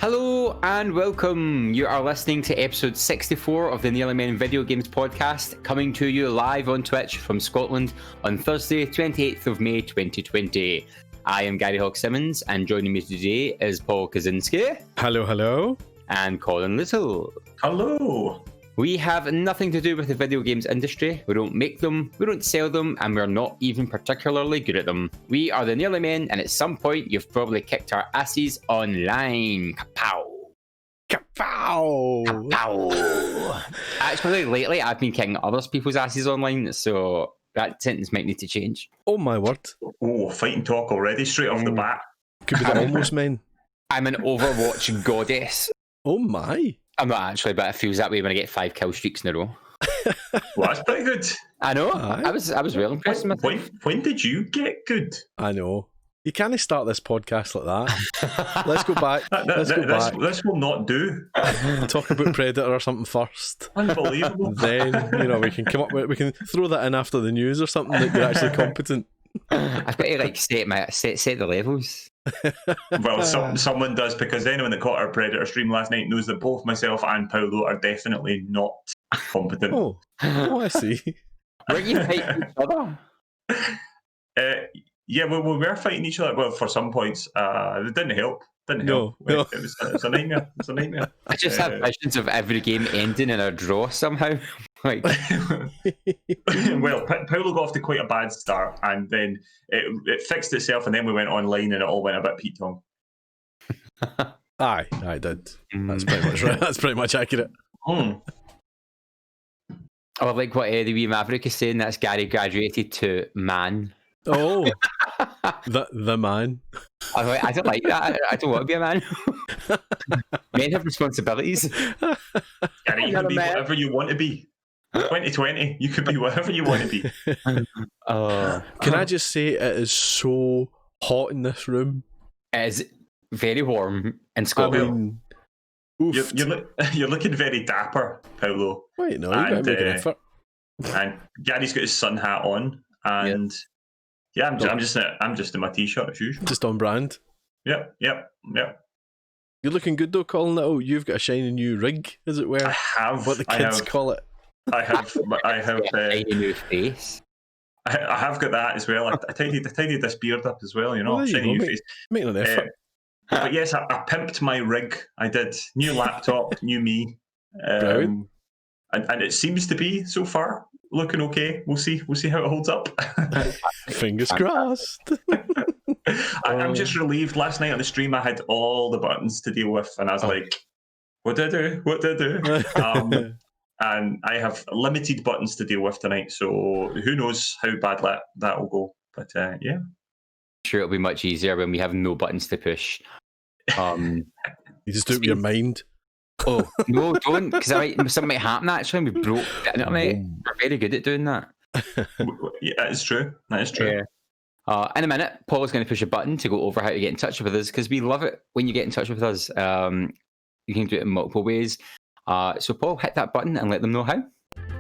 Hello and welcome. You are listening to episode 64 of the Nearly Men Video Games podcast, coming to you live on Twitch from Scotland on Thursday, 28th of May 2020. I am Gary Hogg-Simmons, and joining me today is Paul Kaczynski. Hello, hello. And Colin Little. Hello. We have nothing to do with the video games industry. We don't make them, we don't sell them, and we're not even particularly good at them. We are the Nearly Men, and at some point you've probably kicked our asses online. Kapow! Kapow! Kapow! Actually, lately I've been kicking other people's asses online, so that sentence might need to change. Oh my word. Oh, fighting talk already, straight off the bat. Could be the almost men. I'm an Overwatch goddess. Oh my. I'm not actually, but it feels that way when I get 5 kill streaks in a row. Well, that's pretty good. I know. Aye. I was real impressed with myself. When did you get good? I know. You can't start this podcast like that. Let's go back. This will not do. Talk about Predator or something first. Unbelievable. Then, we can come up with, we can throw that in after the news or something that you're actually competent. I've got to set the levels. Well, someone does, because anyone that caught our Predator stream last night knows that both myself and Paolo are definitely not competent. Oh, I see. Weren't you fighting each other? Yeah, we were fighting each other. Well, for some points, it didn't help. No. It was a nightmare. It was a nightmare. I just have visions of every game ending in a draw somehow. Like, well, Paolo got off to quite a bad start, and then it fixed itself, and then we went online, and it all went a bit Pete-tong. Aye, I did. That's pretty much right. That's pretty much accurate. Oh, like what the wee Maverick is saying, that's Gary graduated to man. Oh, the man. I don't like that. I don't want to be a man. Men have responsibilities. Gary, you can be whatever you want to be. 2020, you could be whatever you want to be. Can I just say, it is so hot in this room. It is very warm in Scotland. You're looking very dapper, Paolo. Wait, no, you gotta make an effort. And Gary's got his sun hat on, and I'm just in my t-shirt as usual. Just on brand. Yep. You're looking good though, Colin. Oh, you've got a shiny new rig, as it were. I have. What the kids call it. I have a new face. I have got that as well. I tidied this beard up as well, shiny new face. Making an effort. But yes, I pimped my rig. I did. New laptop, new me. Brilliant. And it seems to be, so far, looking okay. We'll see how it holds up. Fingers crossed. I'm just relieved. Last night on the stream, I had all the buttons to deal with, and I was like, what did I do? And I have limited buttons to deal with tonight, so who knows how bad that will go. But yeah. Sure, it'll be much easier when we have no buttons to push. You just do it with your mind. Oh, no, don't, because something might happen actually. We broke the internet. We're very good at doing that. Yeah, that is true. Yeah. In a minute, Paul's going to push a button to go over how to get in touch with us, because we love it when you get in touch with us. You can do it in multiple ways. So Paul, hit that button and let them know how.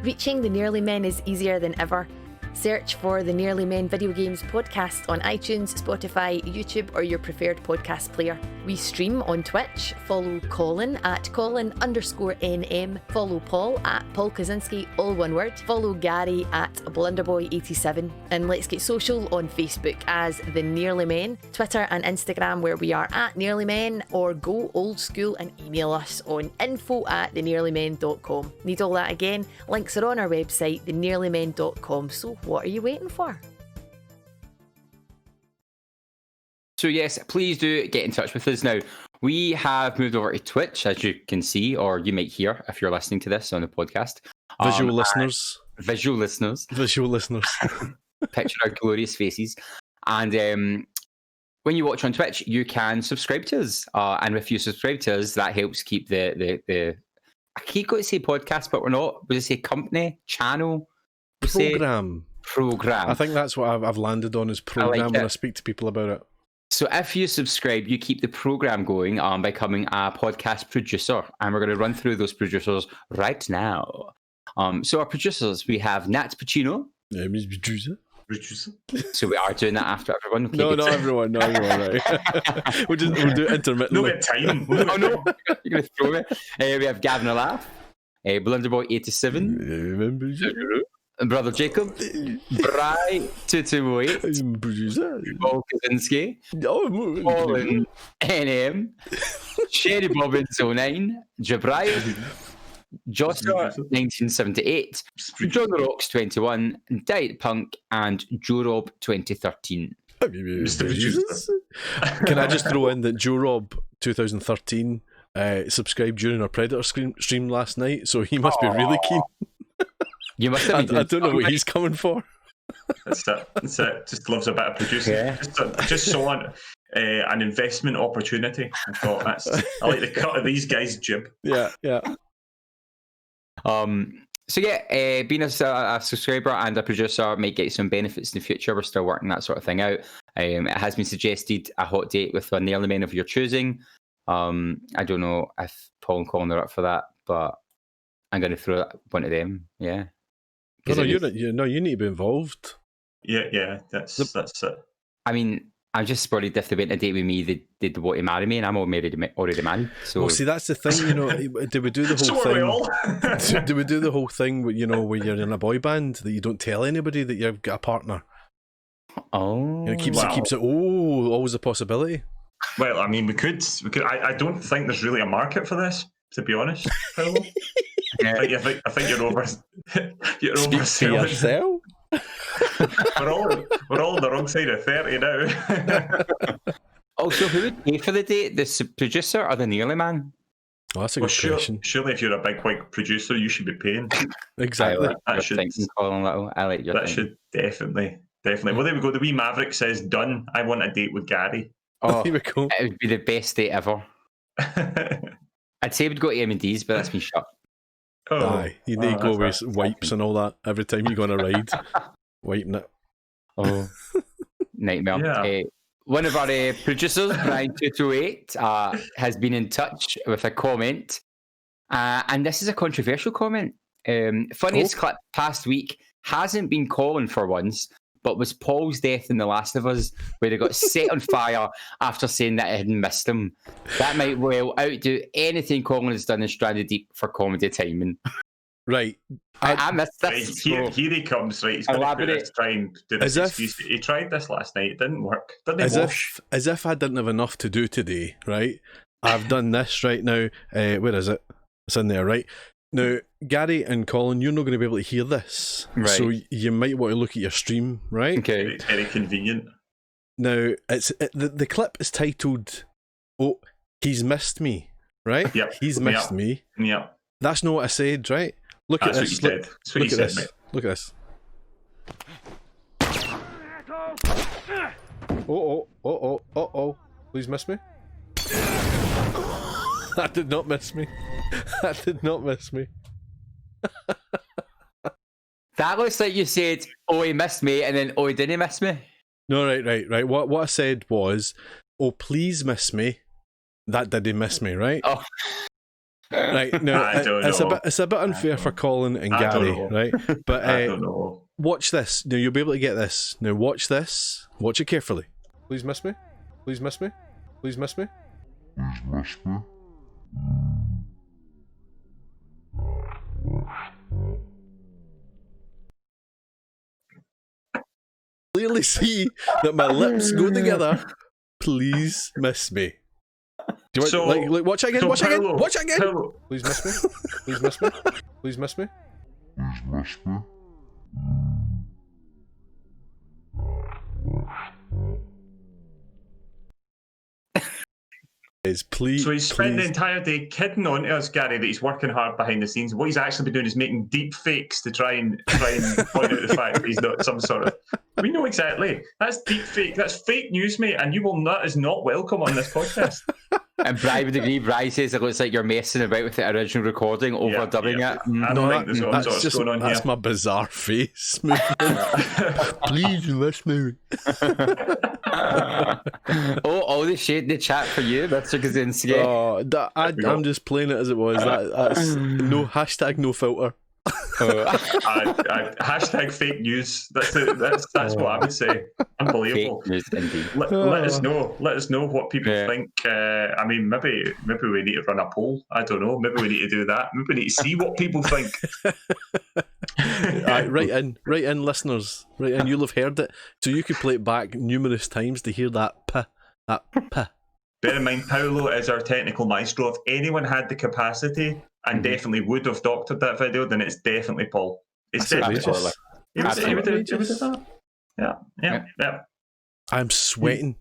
Reaching the Nearly Men is easier than ever. Search for the Nearly Men Video Games podcast on iTunes, Spotify, YouTube, or your preferred podcast player. We stream on Twitch. Follow Colin at Colin_NM. Follow Paul at Paul Kaczynski, all one word. Follow Gary at Blunderboy87. And let's get social on Facebook as The Nearly Men, Twitter and Instagram where we are at Nearly Men, or go old school and email us on info@thenearlymen.com. Need all that again? Links are on our website, thenearlymen.com. So what are you waiting for? So yes, please do get in touch with us. Now, we have moved over to Twitch, as you can see, or you might hear if you're listening to this on the podcast. Visual listeners. Picture our glorious faces. And when you watch on Twitch, you can subscribe to us. And if you subscribe to us, that helps keep the I keep going to say podcast, but we're not. We just say company, channel, program. I think that's what I've landed on, is program, when I speak to people about it. So if you subscribe, you keep the program going by becoming a podcast producer. And we're going to run through those producers right now. So our producers, we have Nat Pacino. Mr. Producer. Producer. So we are doing that after everyone. Okay, No, good. not everyone, right? we'll do it No, intermittently. we have time. Oh no, you're going to throw me. We have Gavin a laugh, Blunderboy87, Remember Brother Jacob, Bry 2208, producer? Paul Kaczynski, Colin NM, Sherry Bobbins 09, Jabrian, Joshua 1978, John Rocks 21, Diet Punk, and Joe Rob 2013. Mr. Producer. Can I just throw in that Joe Rob 2013 subscribed during our Predator stream last night, so he must be really keen. You must have been I don't know what he's coming for. That's it. That's it. Just loves a bit of producing. Yeah. Just saw an investment opportunity. I thought I like the cut of these guys' jib. Yeah. So yeah, being a subscriber and a producer might get some benefits in the future. We're still working that sort of thing out. It has been suggested a hot date with one early men of your choosing. I don't know if Paul and Colin are up for that, but I'm going to throw one of them. Yeah. No, you need to be involved. Yeah, that's it. I mean, I'm just worried if they went a date with me, they'd want to marry me, and I'm already married. So, well, see, that's the thing, do we do the whole So thing? are we all. Do we do the whole thing, where you're in a boy band that you don't tell anybody that you've got a partner? oh, It keeps it. Oh, always a possibility. Well, I mean, we could. I don't think there's really a market for this, to be honest. Yeah. I think you're over. You're Speak for overselling. yourself. We're all on the wrong side of 30 now. Also, who would pay for the date? The producer or the nearly man? Oh, that's a Well, good question. surely if you're a big white producer, you should be paying. Exactly. I should- like your thinking, Colin Little. I like your That thinking. should definitely. Well, there we go. The wee Maverick says, "Done. I want a date with Gary." Oh, Here we go. it would be the best date ever. I'd say we'd go to M&D's, but that's been shut. Oh, Aye, you need to go that's with wipes and all that every time you go on a ride. Wiping it. Oh, nightmare. Yeah. One of our producers, Brian228, has been in touch with a comment. And this is a controversial comment. Funniest clip past week hasn't been Colin for once, but was Paul's death in The Last of Us, where they got set on fire after saying that it had missed him. That might well outdo anything Colin has done in Stranded Deep for comedy timing. Right. I missed Right, this. here he comes, right? He's going to try and do this As if- excuse. He tried this last night. It didn't work. Didn't wash. As if I didn't have enough to do today, right? I've done this right now. Where is it? It's in there, right? Now, Gary and Colin, you're not going to be able to hear this. Right. So you might want to look at your stream, right? Okay. Very, very convenient. Now, the clip is titled, "Oh, he's missed me," right? Yep. He's missed me. Yeah, That's not what I said, right? Look that's at what this. you said. That's what Look you at said, this. mate. Look at this. Oh. Please miss me. That did not miss me. That did not miss me. That looks like you said, "Oh, he missed me," and then, "Oh, he didn't miss me." No, right. What I said was, "Oh, please miss me." That didn't miss me, right? Oh. Right. Now, I don't know. it's a bit unfair for Colin and I don't Gary, know. right? But I don't know. watch this. Now, you'll be able to get this. Now, watch this. Watch it carefully. Please miss me. Please miss me. Please miss me. Clearly see that my lips go together. Please miss me. Do you want, So- like, watch it again? So Watch it again? Paolo- Watch it again? Paolo- Please miss me. Please miss me. Please miss me. Please. So he's spent the please. entire day kidding on to us, Gary, that he's working hard behind the scenes. What he's actually been doing is making deep fakes to try and point out the fact that he's not some sort of. We know exactly. That's deep fake. That's fake news, mate, and you will not is not welcome on this podcast. And Bri would agree. Bri says it looks like you're messing about with the original recording, overdubbing Yeah. it. I don't think there's all that's sorts just going on that's here. my bizarre face movement. Please miss me. Oh, all the shade in the chat for you, Mr. Kaczynski. I'm just playing it as it was. That's no hashtag, no filter. Hashtag fake news. That's what I would say. Unbelievable. Fake news, indeed. Let us know. Let us know what people Yeah. think. I mean, maybe we need to run a poll. I don't know. Maybe we need to do that. Maybe we need to see what people think. Write in, listeners. Write in. You'll have heard it, so you could play it back numerous times to hear that p. Bear in mind, Paolo is our technical maestro. If anyone had the capacity and definitely would have doctored that video, then it's definitely Paul. It's definitely Paul. He would have that. Yeah. I'm sweating.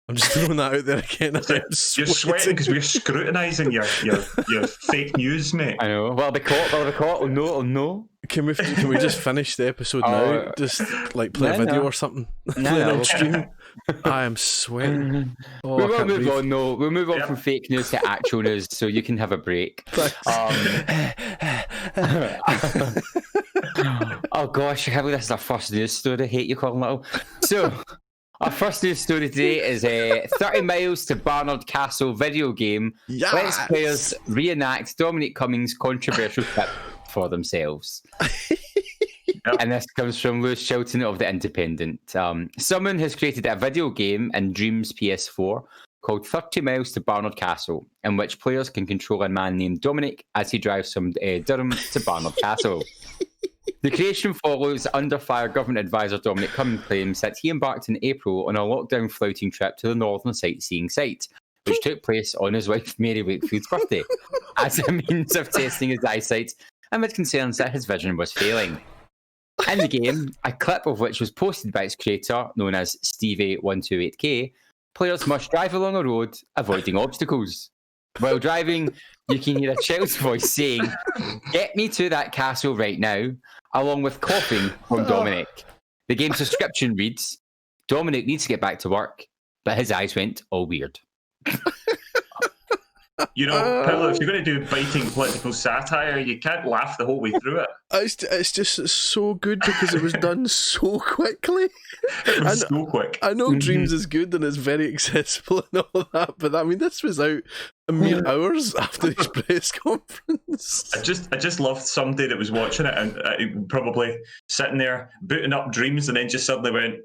I'm just throwing that out there again. You're sweating because we're scrutinising your fake news, mate. I know. Will I be caught? Oh no. Can we just finish the episode now? Just like play a video or something. Play it on stream. I am sweating. Oh, we will move on. No, we'll move on from fake news to actual news, so you can have a break. Oh gosh, I can't believe this is our first news story. I hate you, Colin Little. So, our first news story today is 30 Miles to Barnard Castle video game. Yes! Lets players reenact Dominic Cummings' controversial trip for themselves. And this comes from Lewis Shelton of The Independent. Someone has created a video game in Dreams PS4 called 30 Miles to Barnard Castle, in which players can control a man named Dominic as he drives from Durham to Barnard Castle. The creation follows under fire government advisor Dominic Cummings claims that he embarked in April on a lockdown flouting trip to the northern sightseeing site, which took place on his wife Mary Wakefield's birthday, as a means of testing his eyesight amid concerns that his vision was failing. In the game, a clip of which was posted by its creator, known as Stevie128K, players must drive along a road, avoiding obstacles. While driving, you can hear a child's voice saying, "Get me to that castle right now," along with coughing from Dominic. The game's description reads, "Dominic needs to get back to work, but his eyes went all weird." You know, Paolo, if you're going to do biting political satire, you can't laugh the whole way through it. It's just so good because it was done so quickly. It was so quick. I know Dreams is good and it's very accessible and all that, but I mean, this was out a mere hours after his press conference. I just loved somebody that was watching it and probably sitting there booting up Dreams and then just suddenly went,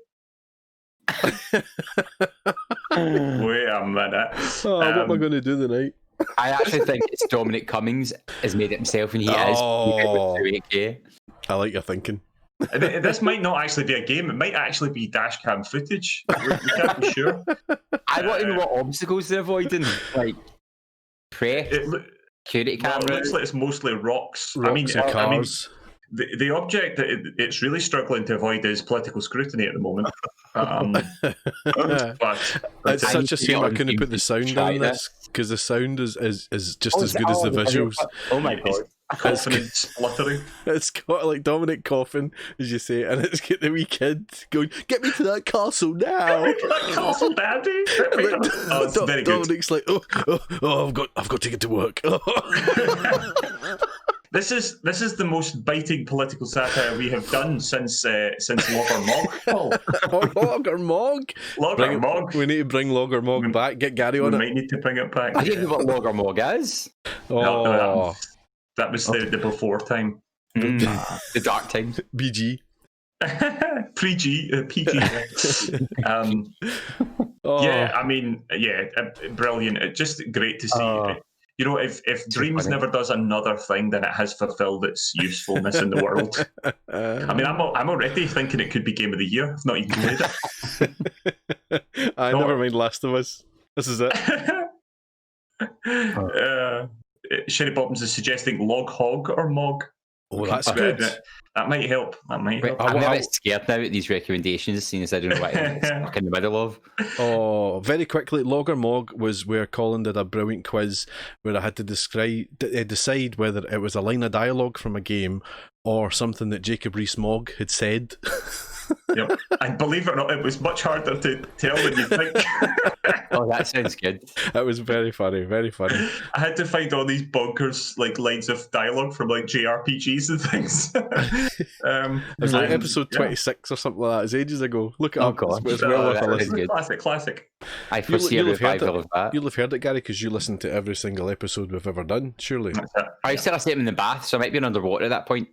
"Wait a minute. What am I going to do tonight?" I actually think it's Dominic Cummings has made it himself, and he is. I like your thinking. This might not actually be a game. It might actually be dashcam footage. We can't be sure. I want to know what obstacles they're avoiding, like press, security cameras. It looks like it's mostly rocks. And cars. The object that it's really struggling to avoid is political scrutiny at the moment. But it's such a shame I couldn't put the sound on this, because the sound is just as good as the visuals. Oh my god. Coughing and spluttering. It's got like Dominic coughing, as you say, and it's got the wee kid going, "Get me to that castle now!" Get me to that castle, Daddy. It's very good. Dominic's like, "Oh, I've got to get to work." This is the most biting political satire we have done since Logger Mog. Logger Mog. Logger Mog. We need to bring Logger Mog back. Get Gary on it. it. We might need to bring it back. I don't know what Logger Mog is. No, that was the before time. The dark time. BG. PG. Yeah, I mean, brilliant. Just great to see. You know, if Dreams never does another thing, then it has fulfilled its usefulness in the world. I mean, I'm already thinking it could be Game of the Year. I've not even played it. Never mind Last of Us. This is it. Sherry Bobbins is suggesting Log Hog or Mog. Oh, that's good. That might help. I'm a bit scared now at these recommendations, seeing as I don't know what I'm stuck in the middle of. Oh, very quickly, Logger Mog was where Colin did a brilliant quiz where I had to decide whether it was a line of dialogue from a game or something that Jacob Rees-Mogg had said. Yep. And believe it or not, it was much harder to tell than you think. Oh, that sounds good. That was very funny, very funny. I had to find all these bonkers like lines of dialogue from like JRPGs and things. It was like episode 26 or something like that. It was ages ago. Look it up. It's well worth a listen. Classic. I foresee a revival of that. You'll have heard it, Gary, because you listen to every single episode we've ever done, surely. I said I set him in the bath, so I might be underwater at that point.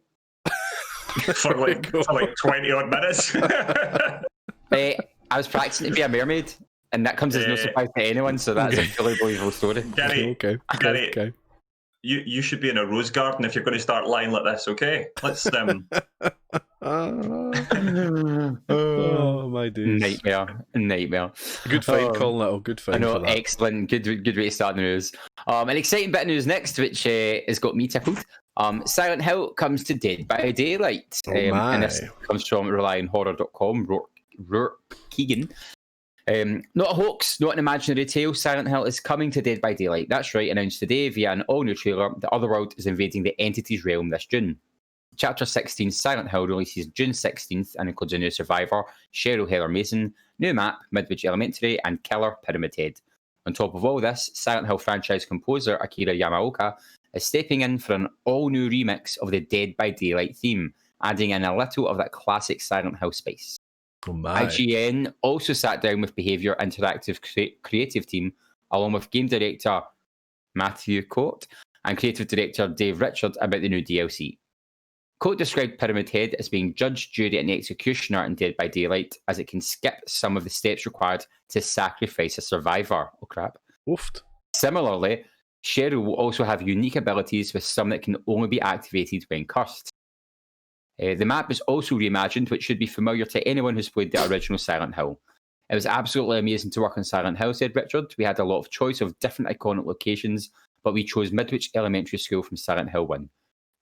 for like 20 odd minutes. I was practicing to be a mermaid, and that comes as no surprise to anyone. So that's a fully believable story. Gary, Okay. You should be in a rose garden if you're going to start lying like this. Okay, let's Oh my days! Nightmare. Good fight, Colin Little. Good fight. I know, for that. excellent. Good way to start the news. An exciting bit of news next, which has got me tickled. Silent Hill comes to Dead by Daylight. And this comes from RelyOnHorror.com. Rourke Keegan. Not a hoax, not an imaginary tale. Silent Hill is coming to Dead by Daylight. That's right, announced today via an all-new trailer. The Otherworld is invading the Entity's realm this June. Chapter 16, Silent Hill, releases June 16th and includes a new survivor, Cheryl Heather Mason, new map, Midwich Elementary, and killer Pyramid Head. On top of all this, Silent Hill franchise composer Akira Yamaoka is stepping in for an all-new remix of the Dead by Daylight theme, adding in a little of that classic Silent Hill spice. Oh my. IGN also sat down with Behaviour Interactive creative team, along with game director Matthew Court and creative director Dave Richard, about the new DLC. Court described Pyramid Head as being judge, jury, and executioner in Dead by Daylight, as it can skip some of the steps required to sacrifice a survivor. Oh crap. Oofed. Similarly, Cheryl will also have unique abilities, with some that can only be activated when cursed. The map is also reimagined, which should be familiar to anyone who's played the original Silent Hill. It was absolutely amazing to work on Silent Hill, said Richard. We had a lot of choice of different iconic locations, but we chose Midwich Elementary School from Silent Hill 1.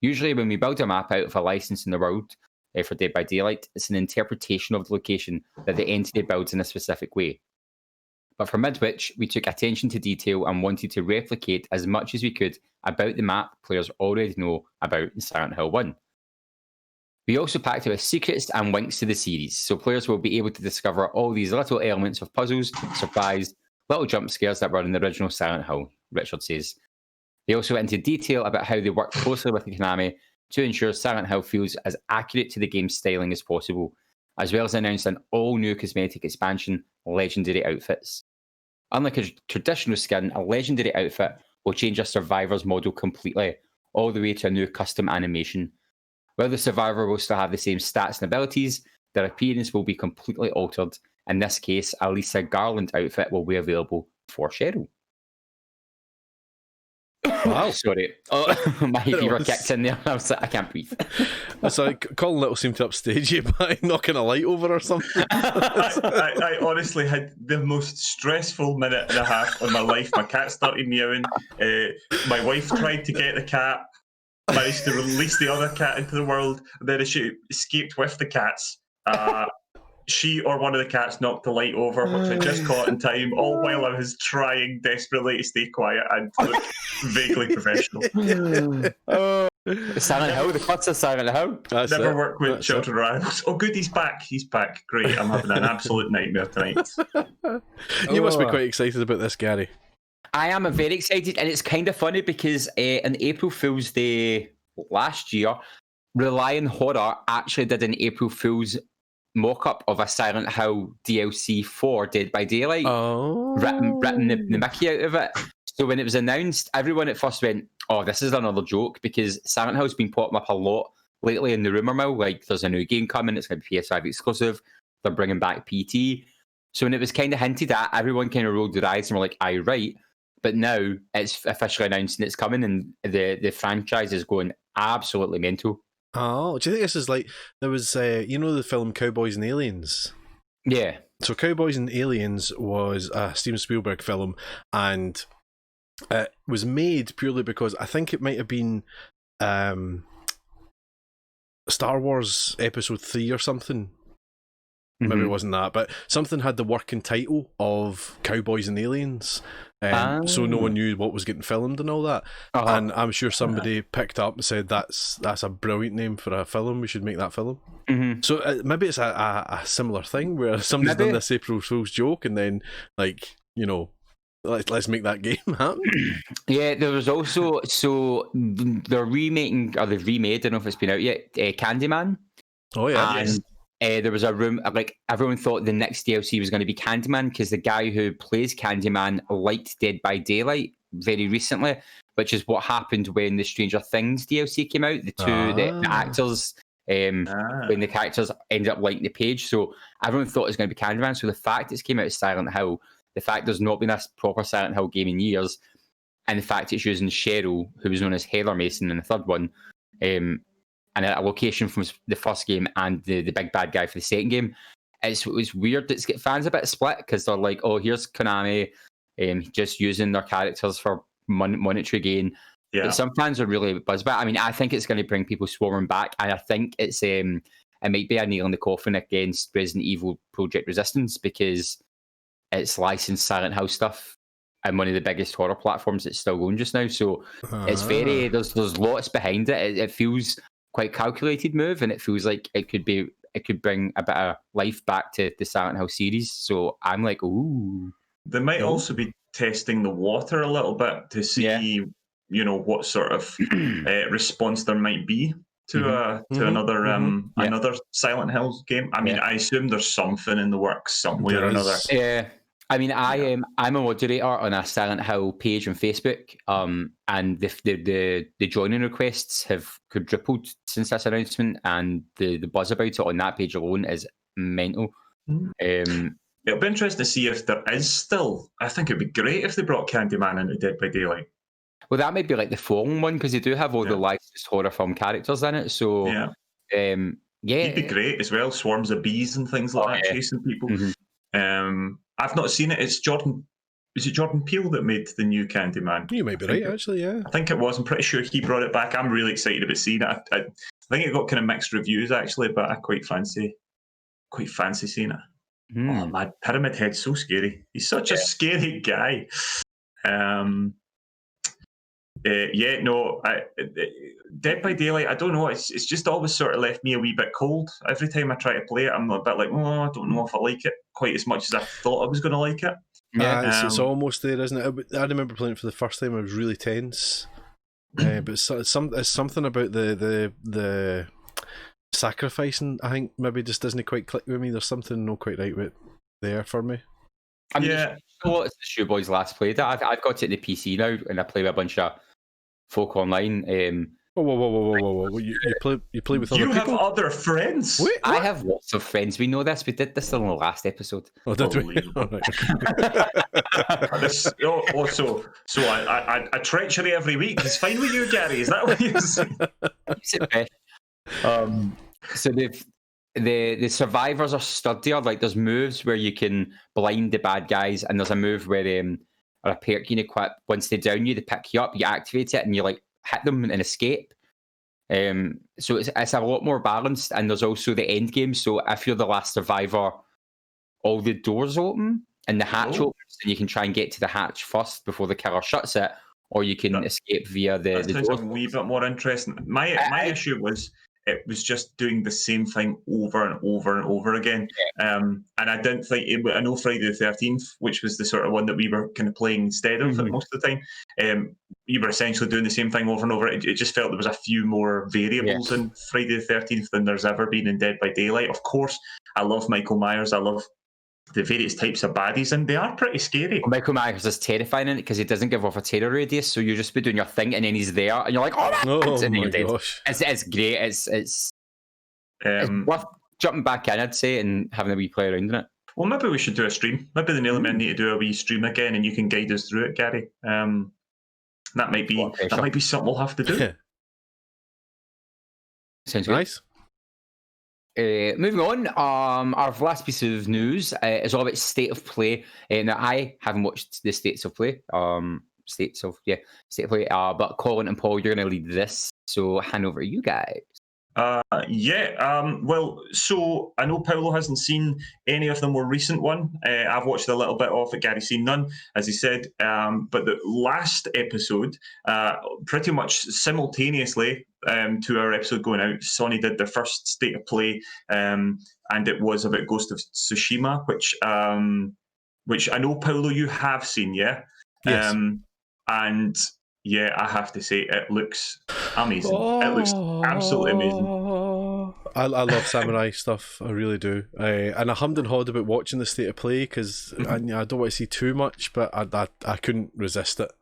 Usually when we build a map out of a license in the world for Dead by Daylight, it's an interpretation of the location that the entity builds in a specific way. But for Midwich, we took attention to detail and wanted to replicate as much as we could about the map players already know about in Silent Hill 1. We also packed it with secrets and winks to the series, so players will be able to discover all these little elements of puzzles, surprise, little jump scares that were in the original Silent Hill, Richard says. They also went into detail about how they worked closely with Konami to ensure Silent Hill feels as accurate to the game's styling as possible, as well as announced an all-new cosmetic expansion, Legendary Outfits. Unlike a traditional skin, a Legendary Outfit will change a survivor's model completely, all the way to a new custom animation. While the survivor will still have the same stats and abilities, their appearance will be completely altered. In this case, a Lisa Garland outfit will be available for Cheryl. Wow. Sorry. Oh, my fever kicked in there. I was like, I can't breathe. It's like Colin Little seemed to upstage you by knocking a light over or something. I honestly had the most stressful minute and a half of my life. My cat started meowing. My wife tried to get the cat, managed to release the other cat into the world, and then she escaped with the cats. She or one of the cats knocked the light over, which I just caught in time, all while I was trying desperately to stay quiet and look vaguely professional. Silent Hill, the cuts of Silent Hill. Never work with children or animals. Oh, good, he's back. He's back. Great. I'm having an absolute nightmare tonight. You must be quite excited about this, Gary. I am very excited, and it's kind of funny because in April Fool's Day last year, Rely on Horror actually did an April Fool's mock-up of a Silent Hill DLC for Dead by Daylight, written the Mickey out of it. So when it was announced, everyone at first went, oh, this is another joke, because Silent Hill's been popping up a lot lately in the rumour mill, like there's a new game coming, it's going to be PS5 exclusive, they're bringing back PT. So when it was kind of hinted at, everyone kind of rolled their eyes and were like, aye, right. But now it's officially announced and it's coming, and the franchise is going absolutely mental. Oh, do you think this is like, there was, you know the film Cowboys and Aliens? Yeah. So Cowboys and Aliens was a Steven Spielberg film, and it was made purely because I think it might have been Star Wars Episode 3 or something. Maybe it wasn't that, but something had the working title of Cowboys and Aliens. So no one knew what was getting filmed and all that. And I'm sure somebody picked up and said, that's a brilliant name for a film, we should make that film. So maybe it's a similar thing where somebody's done this April Fool's joke and then, like, you know, let's make that game happen. Yeah, there was also, so they're remaking, or they've remade, I don't know if it's been out yet, Candyman. Oh yeah. And there was a room, like, everyone thought the next DLC was going to be Candyman because the guy who plays Candyman liked Dead by Daylight very recently, which is what happened when the Stranger Things DLC came out. The actors when the characters ended up liking the page. So everyone thought it was going to be Candyman. So the fact it's came out of Silent Hill, the fact there's not been a proper Silent Hill game in years, and the fact it's using Cheryl, who was known as Heather Mason in the third one, and a location from the first game and the big bad guy for the second game, it's weird. It's got fans a bit split because they're like, oh, here's Konami just using their characters for monetary gain. Yeah. But some fans are really buzzed by it. I mean, I think it's going to bring people swarming back, and I think it's it might be a nail in the coffin against Resident Evil Project Resistance, because it's licensed Silent Hill stuff and one of the biggest horror platforms that's still going just now. So it's very there's lots behind it. It feels quite calculated move, and it feels like it could bring a bit of life back to the Silent Hill series. So I'm like, ooh. They might also be testing the water a little bit to see, what sort of response there might be to another Silent Hill game. I mean, I assume there's something in the works somewhere or another. Yeah. I mean, I'm a moderator on a Silent Hill page on Facebook, and the joining requests have quadrupled since this announcement, and the buzz about it on that page alone is mental. It'll be interesting to see if there is still. I think it'd be great if they brought Candyman into Dead by Daylight. Well, that might be like the fallen one, because they do have all the licensed horror film characters in it. So he'd be great as well. Swarms of bees and things like that, chasing people. I've not seen it. Is it Jordan Peele that made the new Candyman? You might be right, actually, yeah. I think it was. I'm pretty sure he brought it back. I'm really excited about seeing it. I think it got kind of mixed reviews, actually, but I quite fancy seeing it. Oh, my Pyramid Head's so scary. He's such a scary guy. Dead by Daylight, I don't know. It's just always sort of left me a wee bit cold. Every time I try to play it, I'm a bit like, I don't know if I like it quite as much as I thought I was going to like it. Yeah, it's almost there, isn't it? I remember playing it for the first time. I was really tense, but it's something about the sacrificing. I think maybe just doesn't quite click with me. There's something not quite right with there for me. I mean, it's the Shoeboys last played it. I've got it in the PC now, and I play with a bunch of folk online. Whoa! You play with other people? You have other friends? Wait, I have lots of friends. We know this. We did this in the last episode. Oh, did we? Oh, right. So I treachery every week. It's fine with you, Gary. Is that what you're saying? So the survivors are sturdier. Like, there's moves where you can blind the bad guys, and there's a move where or a perk you can equip. Once they down you, they pick you up, you activate it, and you like hit them and escape. So it's a lot more balanced, and there's also the end game. So if you're the last survivor, all the doors open and the hatch opens, and you can try and get to the hatch first before the killer shuts it, or you can escape via the sounds doors. A wee bit more interesting. My issue was it was just doing the same thing over and over and over again. And I didn't think I know Friday the 13th, which was the sort of one that we were kind of playing instead of most of the time. You were essentially doing the same thing over and over. It just felt there was a few more variables in Friday the 13th than there's ever been in Dead by Daylight. Of course, I love Michael Myers. I love the various types of baddies, and they are pretty scary. Well, Michael Myers is terrifying in it because he doesn't give off a terror radius, so you just be doing your thing, and then he's there, and you're like, oh my gosh. It's great. It's worth jumping back in, I'd say, and having a wee play around in it. Well, maybe we should do a stream. Maybe the Nail Men need to do a wee stream again, and you can guide us through it, Gary. That might be something we'll have to do. Sounds good. Nice. Moving on, our last piece of news is all about State of Play. Now, I haven't watched the States of Play. State of Play. But Colin and Paul, you're going to lead this, so hand over to you guys. Well, so I know Paolo hasn't seen any of the more recent one. I've watched a little bit of it. Gary's seen none, as he said. But the last episode, pretty much simultaneously to our episode going out, Sony did their first State of Play, and it was about Ghost of Tsushima, which I know, Paolo, you have seen, yeah? Yes. And yeah, I have to say, it looks amazing. It looks absolutely amazing. I love samurai stuff. I really do. And I hummed and hawed about watching the State of Play because I don't want to see too much, but I couldn't resist it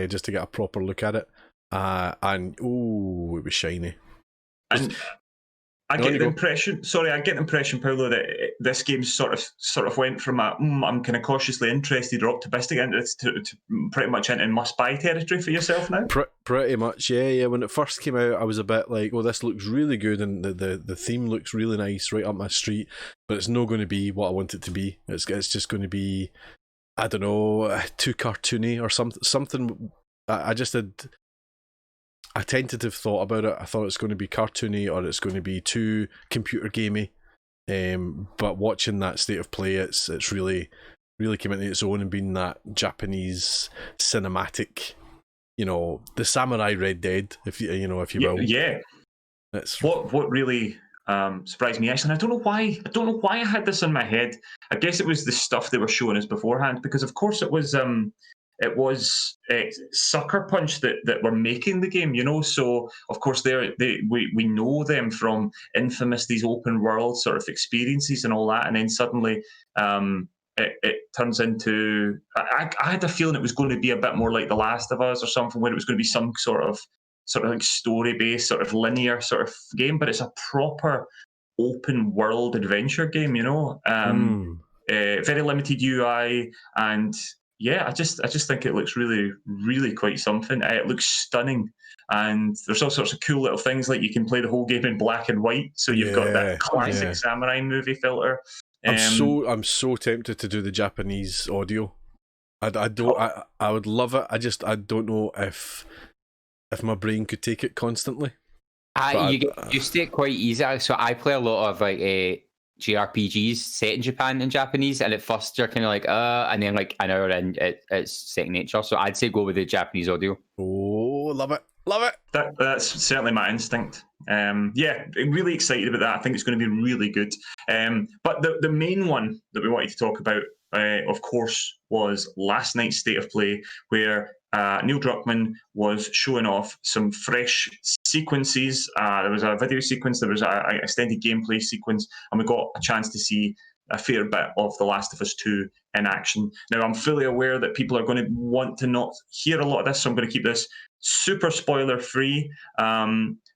just to get a proper look at it. And it was shiny. And I No, get you the go. impression. Sorry, I get the impression, Paulo, that this game sort of went from I'm kind of cautiously interested or optimistic into to pretty much into must-buy territory for yourself now. Pretty much, yeah. When it first came out, I was a bit like, "Oh, this looks really good, and the theme looks really nice, right up my street." But it's not going to be what I want it to be. It's just going to be, I don't know, too cartoony or something. I just had a tentative thought about it. I thought it's going to be cartoony or it's going to be too computer gamey. But watching that state of play, it's really came into its own and been that Japanese cinematic, the Samurai Red Dead, if you will. Yeah. It's What really surprised me actually, and I don't know why I had this in my head. I guess it was the stuff they were showing us beforehand, because of course it was Sucker Punch that were making the game, So of course we know them from Infamous, these open world sort of experiences and all that, and then suddenly it turns into. I had a feeling it was going to be a bit more like The Last of Us or something, where it was going to be some sort of like story based, sort of linear sort of game, but it's a proper open world adventure game, very limited UI, and yeah, I just think it looks really, really quite something. It looks stunning, and there's all sorts of cool little things, like you can play the whole game in black and white, so you've got that classic samurai movie filter. I'm so tempted to do the Japanese audio. I would love it. I don't know if my brain could take it constantly. You get used to it quite easy. So I play a lot of JRPGs set in Japan in Japanese, and at first you're kind of like, and then like an hour in, it's second nature. So I'd say go with the Japanese audio. Oh, love it. That's certainly my instinct. Yeah, I'm really excited about that. I think it's going to be really good. But the main one that we wanted to talk about, of course, was last night's State of Play, where Neil Druckmann was showing off some fresh sequences. There was a video sequence, there was an extended gameplay sequence, and we got a chance to see a fair bit of The Last of Us 2 in action. Now, I'm fully aware that people are going to want to not hear a lot of this, so I'm going to keep this super spoiler free.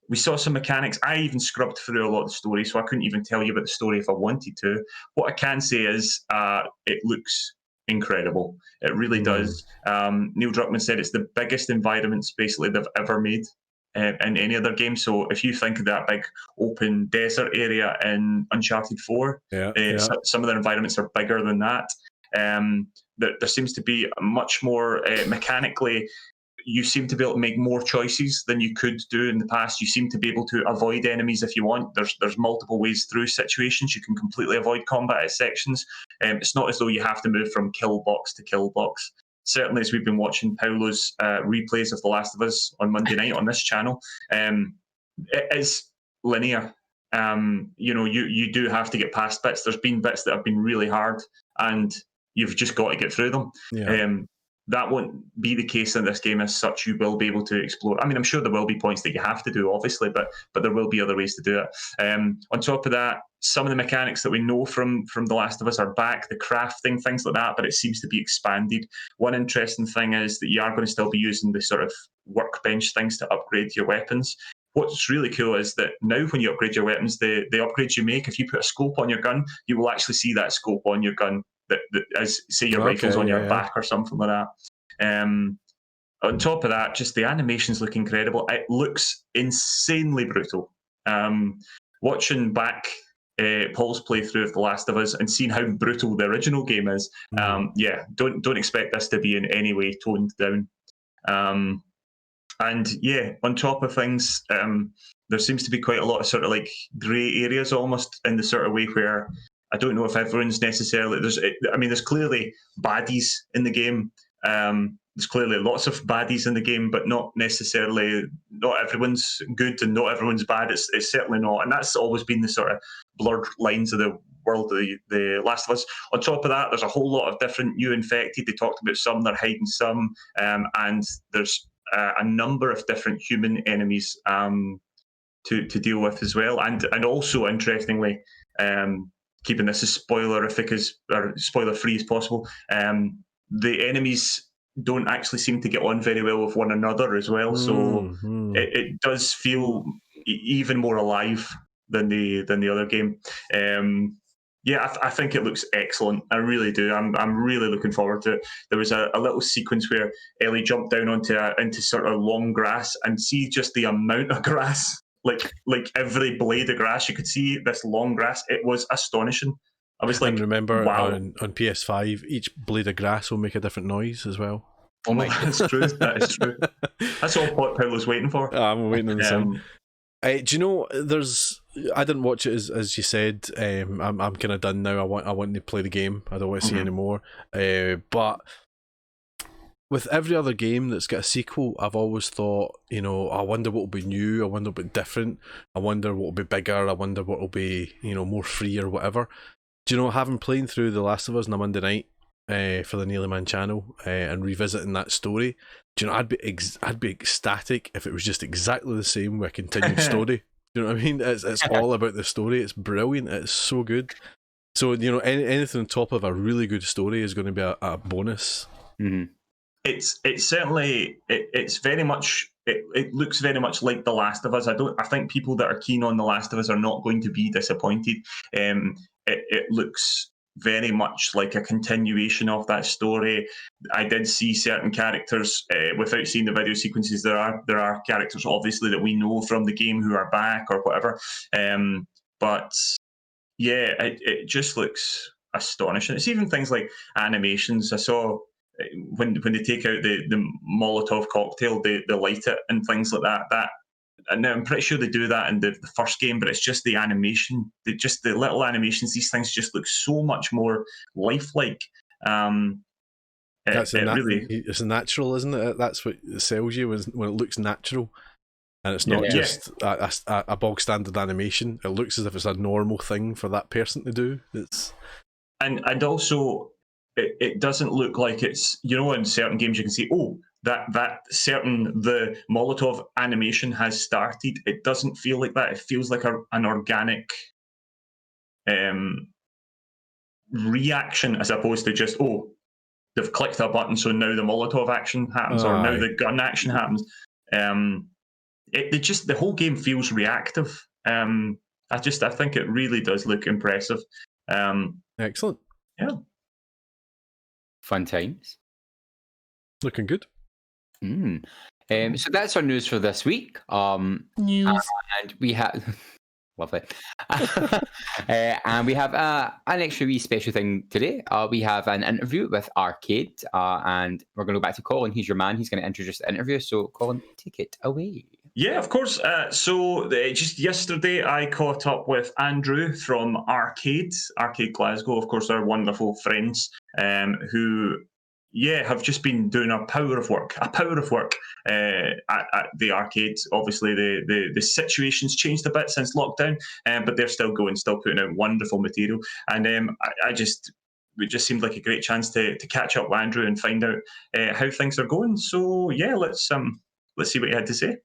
We saw some mechanics. I even scrubbed through a lot of the story, so I couldn't even tell you about the story if I wanted to. What I can say is it looks incredible. It really does. Neil Druckmann said it's the biggest environments basically they've ever made in any other game. So if you think of that big open desert area in Uncharted 4, some of their environments are bigger than that. There seems to be much more mechanically. You seem to be able to make more choices than you could do in the past. You seem to be able to avoid enemies if you want. There's multiple ways through situations. You can completely avoid combat at sections. It's not as though you have to move from kill box to kill box. Certainly, as we've been watching Paulo's replays of The Last of Us on Monday night on this channel, it is linear. You do have to get past bits. There's been bits that have been really hard, and you've just got to get through them. Yeah. That won't be the case in this game as such. You will be able to explore. I mean, I'm sure there will be points that you have to do, obviously, but there will be other ways to do it. On top of that, some of the mechanics that we know from The Last of Us are back, the crafting, things like that, but it seems to be expanded. One interesting thing is that you are going to still be using the sort of workbench things to upgrade your weapons. What's really cool is that now when you upgrade your weapons, the upgrades you make, if you put a scope on your gun, you will actually see that scope on your gun, that as say your rifle's on your back or something like that. On top of that, just the animations look incredible. It looks insanely brutal. Watching back Paul's playthrough of The Last of Us and seeing how brutal the original game is, don't expect this to be in any way toned down. And yeah, on top of things, there seems to be quite a lot of sort of like grey areas almost, in the sort of way where I don't know if everyone's necessarily there's clearly baddies in the game. There's clearly lots of baddies in the game, but not everyone's good and not everyone's bad. It's certainly not, and that's always been the sort of blurred lines of the world of the Last of Us. On top of that, there's a whole lot of different new infected. They talked about some, they're hiding some, and there's a number of different human enemies to deal with as well, and also interestingly, keeping this as spoiler free as possible, the enemies don't actually seem to get on very well with one another as well. So it does feel even more alive than the other game. Yeah, I think it looks excellent. I really do. I'm really looking forward to it. There was a little sequence where Ellie jumped down into sort of long grass and see just the amount of grass, like every blade of grass. You could see this long grass. It was astonishing. I was like, and remember, wow. on PS5, each blade of grass will make a different noise as well. Oh my God. That's true. That is true. That's all what Paolo's waiting for. I'm waiting on the same. Do you know, I didn't watch it as you said. I'm kind of done now. I want to play the game. I don't want to see any more. But with every other game that's got a sequel, I've always thought, I wonder what will be new. I wonder what will be different. I wonder what will be bigger. I wonder what will be, more free or whatever. Do you know, having played through The Last of Us on a Monday night for the Nearly Man channel and revisiting that story, do you know, I'd be ecstatic if it was just exactly the same with a continued story. Do you know what I mean? It's all about the story. It's brilliant. It's so good. So, anything on top of a really good story is going to be a bonus. Mm-hmm. It's certainly it's very much it looks very much like The Last of Us. I think people that are keen on The Last of Us are not going to be disappointed. It looks very much like a continuation of that story. I did see certain characters without seeing the video sequences. There are characters obviously that we know from the game who are back or whatever. But yeah, it just looks astonishing. It's even things like animations. I saw when they take out the Molotov cocktail, they light it and things like that. And I'm pretty sure they do that in the first game, but it's just the animation, the little animations. These things just look so much more lifelike. It's natural, isn't it? That's what sells you when it looks natural, and it's not just a bog standard animation. It looks as if it's a normal thing for that person to do. And also it doesn't look like it's, in certain games you can see, the Molotov animation has started. It doesn't feel like that. It feels like an organic reaction, as opposed to just, they've clicked a button, so now the Molotov action happens, or now the gun action happens. The whole game feels reactive. I think it really does look impressive. Excellent. Yeah. Fun times. Looking good. So that's our news for this week. News. And we have lovely. And we have an extra wee special thing today. We have an interview with R-CADE, and we're going to go back to Colin. He's your man. He's going to introduce the interview. So, Colin, take it away. Yeah, of course. So just yesterday, I caught up with Andrew from R-CADE Glasgow, of course, our wonderful friends, who have just been doing a power of work at the R-CADE. Obviously, the situation's changed a bit since lockdown, but they're still going, still putting out wonderful material. And it just seemed like a great chance to catch up with Andrew and find out how things are going. So yeah, let's see what he had to say.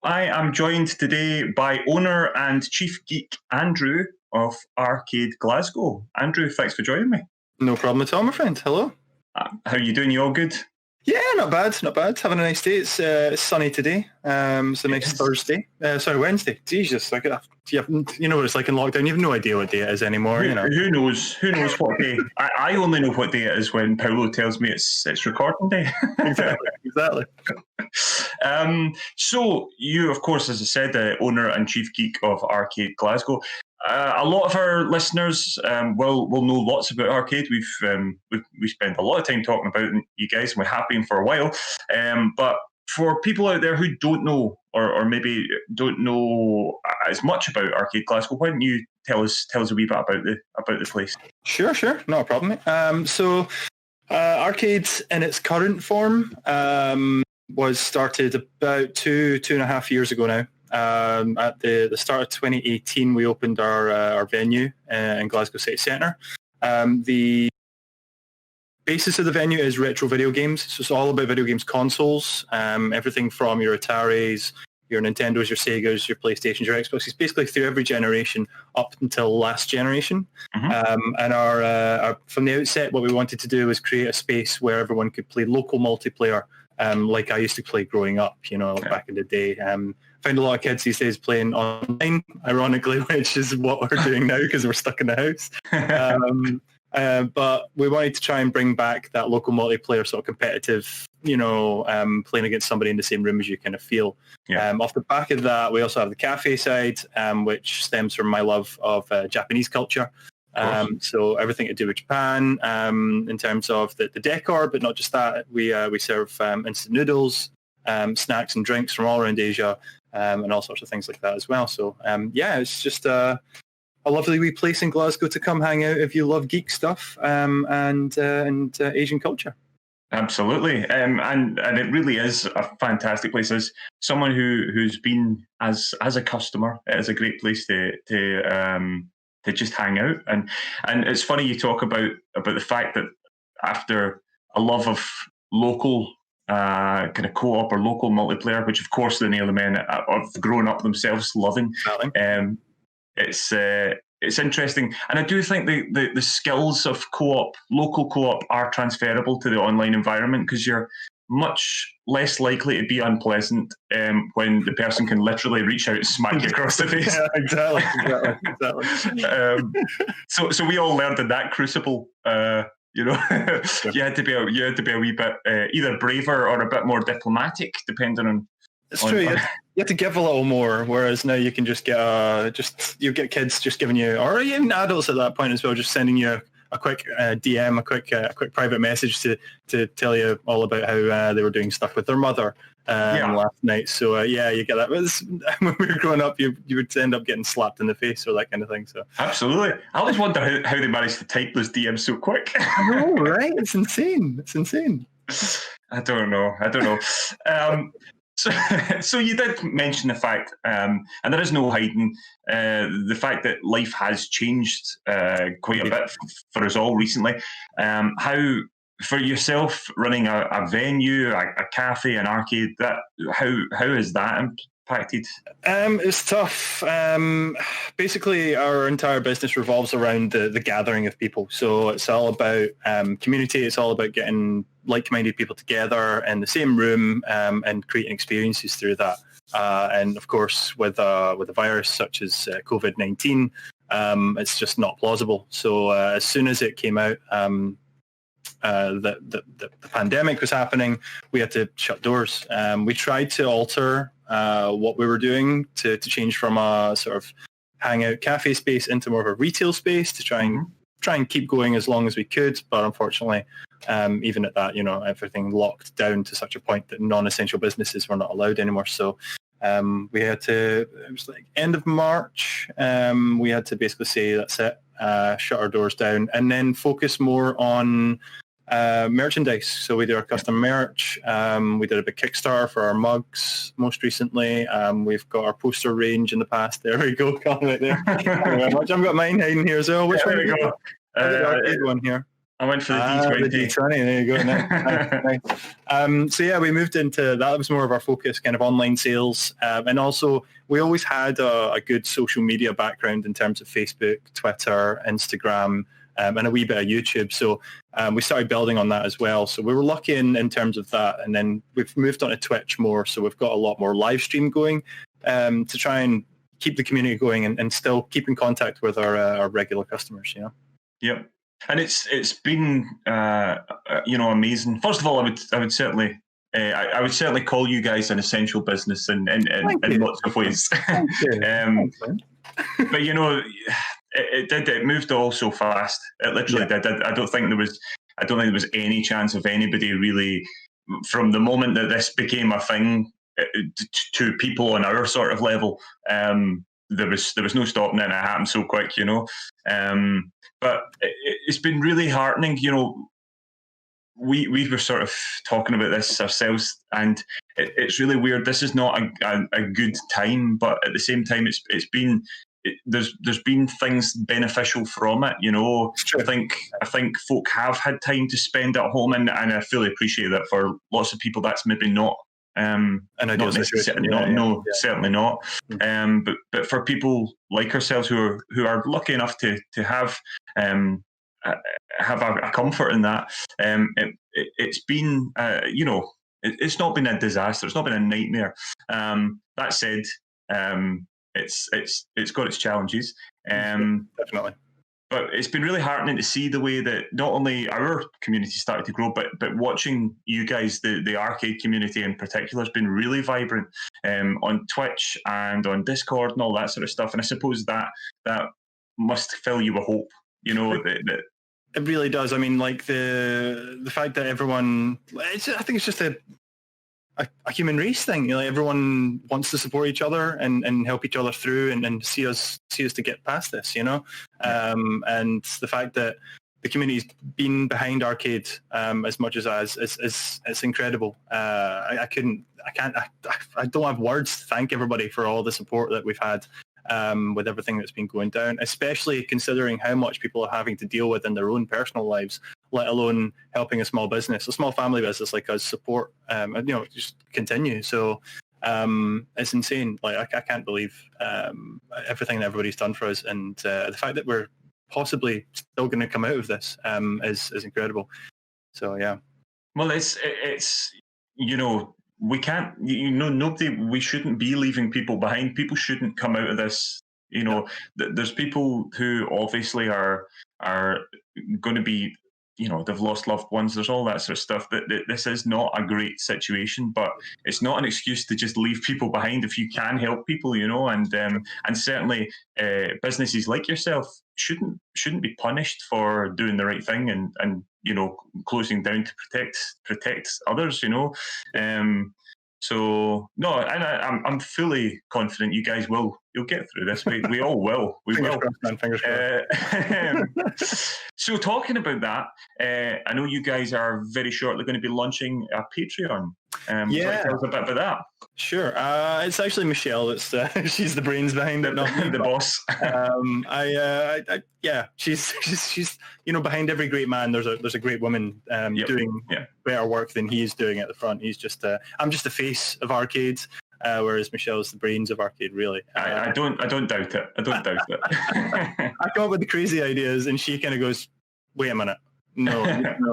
I am joined today by owner and chief geek Andrew of R-CADE Glasgow. Andrew, thanks for joining me. No problem at all, my friend. Hello. How are you doing? You all good? Yeah, not bad. Having a nice day. It's sunny today. It's a nice Thursday. Wednesday. Jesus, you know what it's like in lockdown. You have no idea what day it is anymore. Who knows what day? I only know what day it is when Paolo tells me it's recording day. Exactly. So you, of course, as I said, the owner and chief geek of R-CADE Glasgow. A lot of our listeners will know lots about R-CADE. We spent a lot of time talking about you guys, and we have been for a while. But for people out there who don't know, or maybe don't know as much about R-CADE Glasgow, why don't you tell us a wee bit about the place? Sure, not a problem. So R-CADE in its current form was started about two and a half years ago now. At the start of 2018, we opened our venue in Glasgow City Centre. The basis of the venue is retro video games, so it's all about video games consoles, everything from your Ataris, your Nintendos, your Segas, your PlayStations, your Xboxes, basically through every generation up until last generation. Mm-hmm. And our from the outset, what we wanted to do was create a space where everyone could play local multiplayer like I used to play growing up, back in the day. Find a lot of kids these days playing online, ironically, which is what we're doing now because we're stuck in the house. But we wanted to try and bring back that local multiplayer sort of competitive, playing against somebody in the same room as you kind of feel. Yeah. Off the back of that, we also have the cafe side, which stems from my love of Japanese culture. So everything to do with Japan in terms of the decor, but not just that. We serve instant noodles, snacks and drinks from all around Asia, and all sorts of things like that as well. So it's just a lovely wee place in Glasgow to come hang out if you love geek stuff and Asian culture. Absolutely, and it really is a fantastic place. As someone who's been as a customer, it is a great place to just hang out. And it's funny you talk about the fact that after a love of local kind of co-op or local multiplayer, which of course the Nearly Men have grown up themselves loving, it's interesting. And I do think the skills of local co-op are transferable to the online environment, because you're much less likely to be unpleasant when the person can literally reach out and smack you across the face. Yeah, exactly. So we all learned in that crucible, you had to be a wee bit either braver or a bit more diplomatic, depending on. It's true. You have to give a little more, whereas now you can just get you get kids just giving you, or even adults at that point as well, just sending you a quick DM, a quick private message to tell you all about how they were doing stuff with their mother last night. So you get that. When we were growing up, you would end up getting slapped in the face or that kind of thing. So absolutely, I always wonder how they managed to type those DMs so quick. I know, right? It's insane. I don't know. So you did mention the fact, and there is no hiding, the fact that life has changed quite a bit for us all recently. How, for yourself, running a venue, a cafe, an arcade, how has that impacted? It's tough. Basically, our entire business revolves around the gathering of people. So it's all about community. It's all about getting like-minded people together in the same room and creating experiences through that. And of course, with a virus such as COVID-19, it's just not plausible. So as soon as it came out, the pandemic was happening, we had to shut doors. We tried to alter what we were doing to change from a sort of hangout cafe space into more of a retail space to try and keep going as long as we could. But unfortunately, even at that, everything locked down to such a point that non-essential businesses were not allowed anymore. So we had to, it was like end of March, we had to basically say that's it, shut our doors down, and then focus more on merchandise. So we do our custom merch. We did a big Kickstarter for our mugs most recently. We've got our poster range in the past. There we go, Colin, right there. Thank you very much. I've got mine hiding here as well. Which one? There we go. Arcade one here. I went for the D20. The D20, there you go. Nice. So we moved into that. Was more of our focus, kind of online sales. And also, we always had a good social media background in terms of Facebook, Twitter, Instagram, and a wee bit of YouTube. So we started building on that as well. So we were lucky in terms of that. And then we've moved on to Twitch more. So we've got a lot more live stream going to try and keep the community going and still keep in contact with our regular customers, Yep. And it's been amazing. First of all, I would certainly call you guys an essential business in lots of ways. But it moved all so fast. It literally did. I don't think there was any chance of anybody really, from the moment that this became a thing to people on our sort of level. There was no stopping it, and it happened so quick, But it's been really heartening, We were sort of talking about this ourselves, and it's really weird. This is not a good time, but at the same time, there's been things beneficial from it. I think folk have had time to spend at home, and I fully appreciate that. For lots of people, that's maybe not. Certainly not. But for people like ourselves who are lucky enough to have a comfort in that, it's been it's not been a disaster. It's not been a nightmare. That said, it's got its challenges. Definitely. But it's been really heartening to see the way that not only our community started to grow, but watching you guys, the R-CADE community in particular, has been really vibrant on Twitch and on Discord and all that sort of stuff. And I suppose that must fill you with hope, you know. That it really does. I mean, like the fact that everyone, I think it's just a human race thing. You know, like everyone wants to support each other and help each other through and see us to get past this, you know. And the fact that the community's been behind R-CADE as much as it's incredible. I don't have words to thank everybody for all the support that we've had with everything that's been going down, especially considering how much people are having to deal with in their own personal lives, let alone helping a small family business like us support, just continue. So it's insane. Like I can't believe everything that everybody's done for us, and the fact that we're possibly still going to come out of this is incredible. So yeah. Well, it's we can't, nobody, we shouldn't be leaving people behind. People shouldn't come out of this. There's people who obviously are going to be, they've lost loved ones. There's all that sort of stuff. That this is not a great situation, but it's not an excuse to just leave people behind if you can help people, and certainly businesses like yourself shouldn't be punished for doing the right thing and closing down to protect others, So no, and I'm fully confident you guys you'll get through this. We all will. We will. Fingers crossed. So talking about that, I know you guys are very shortly going to be launching a Patreon. Yeah, tell us a bit about that. Sure. It's actually Michelle. It's she's the brains behind it, not me, the boss. She's behind every great man. There's a great woman doing better work than he's doing at the front. He's just I'm just the face of R-CADE, whereas Michelle's the brains of R-CADE. Really, I don't doubt it. I don't doubt it. I come up with the crazy ideas, and she kind of goes, "Wait a minute, no,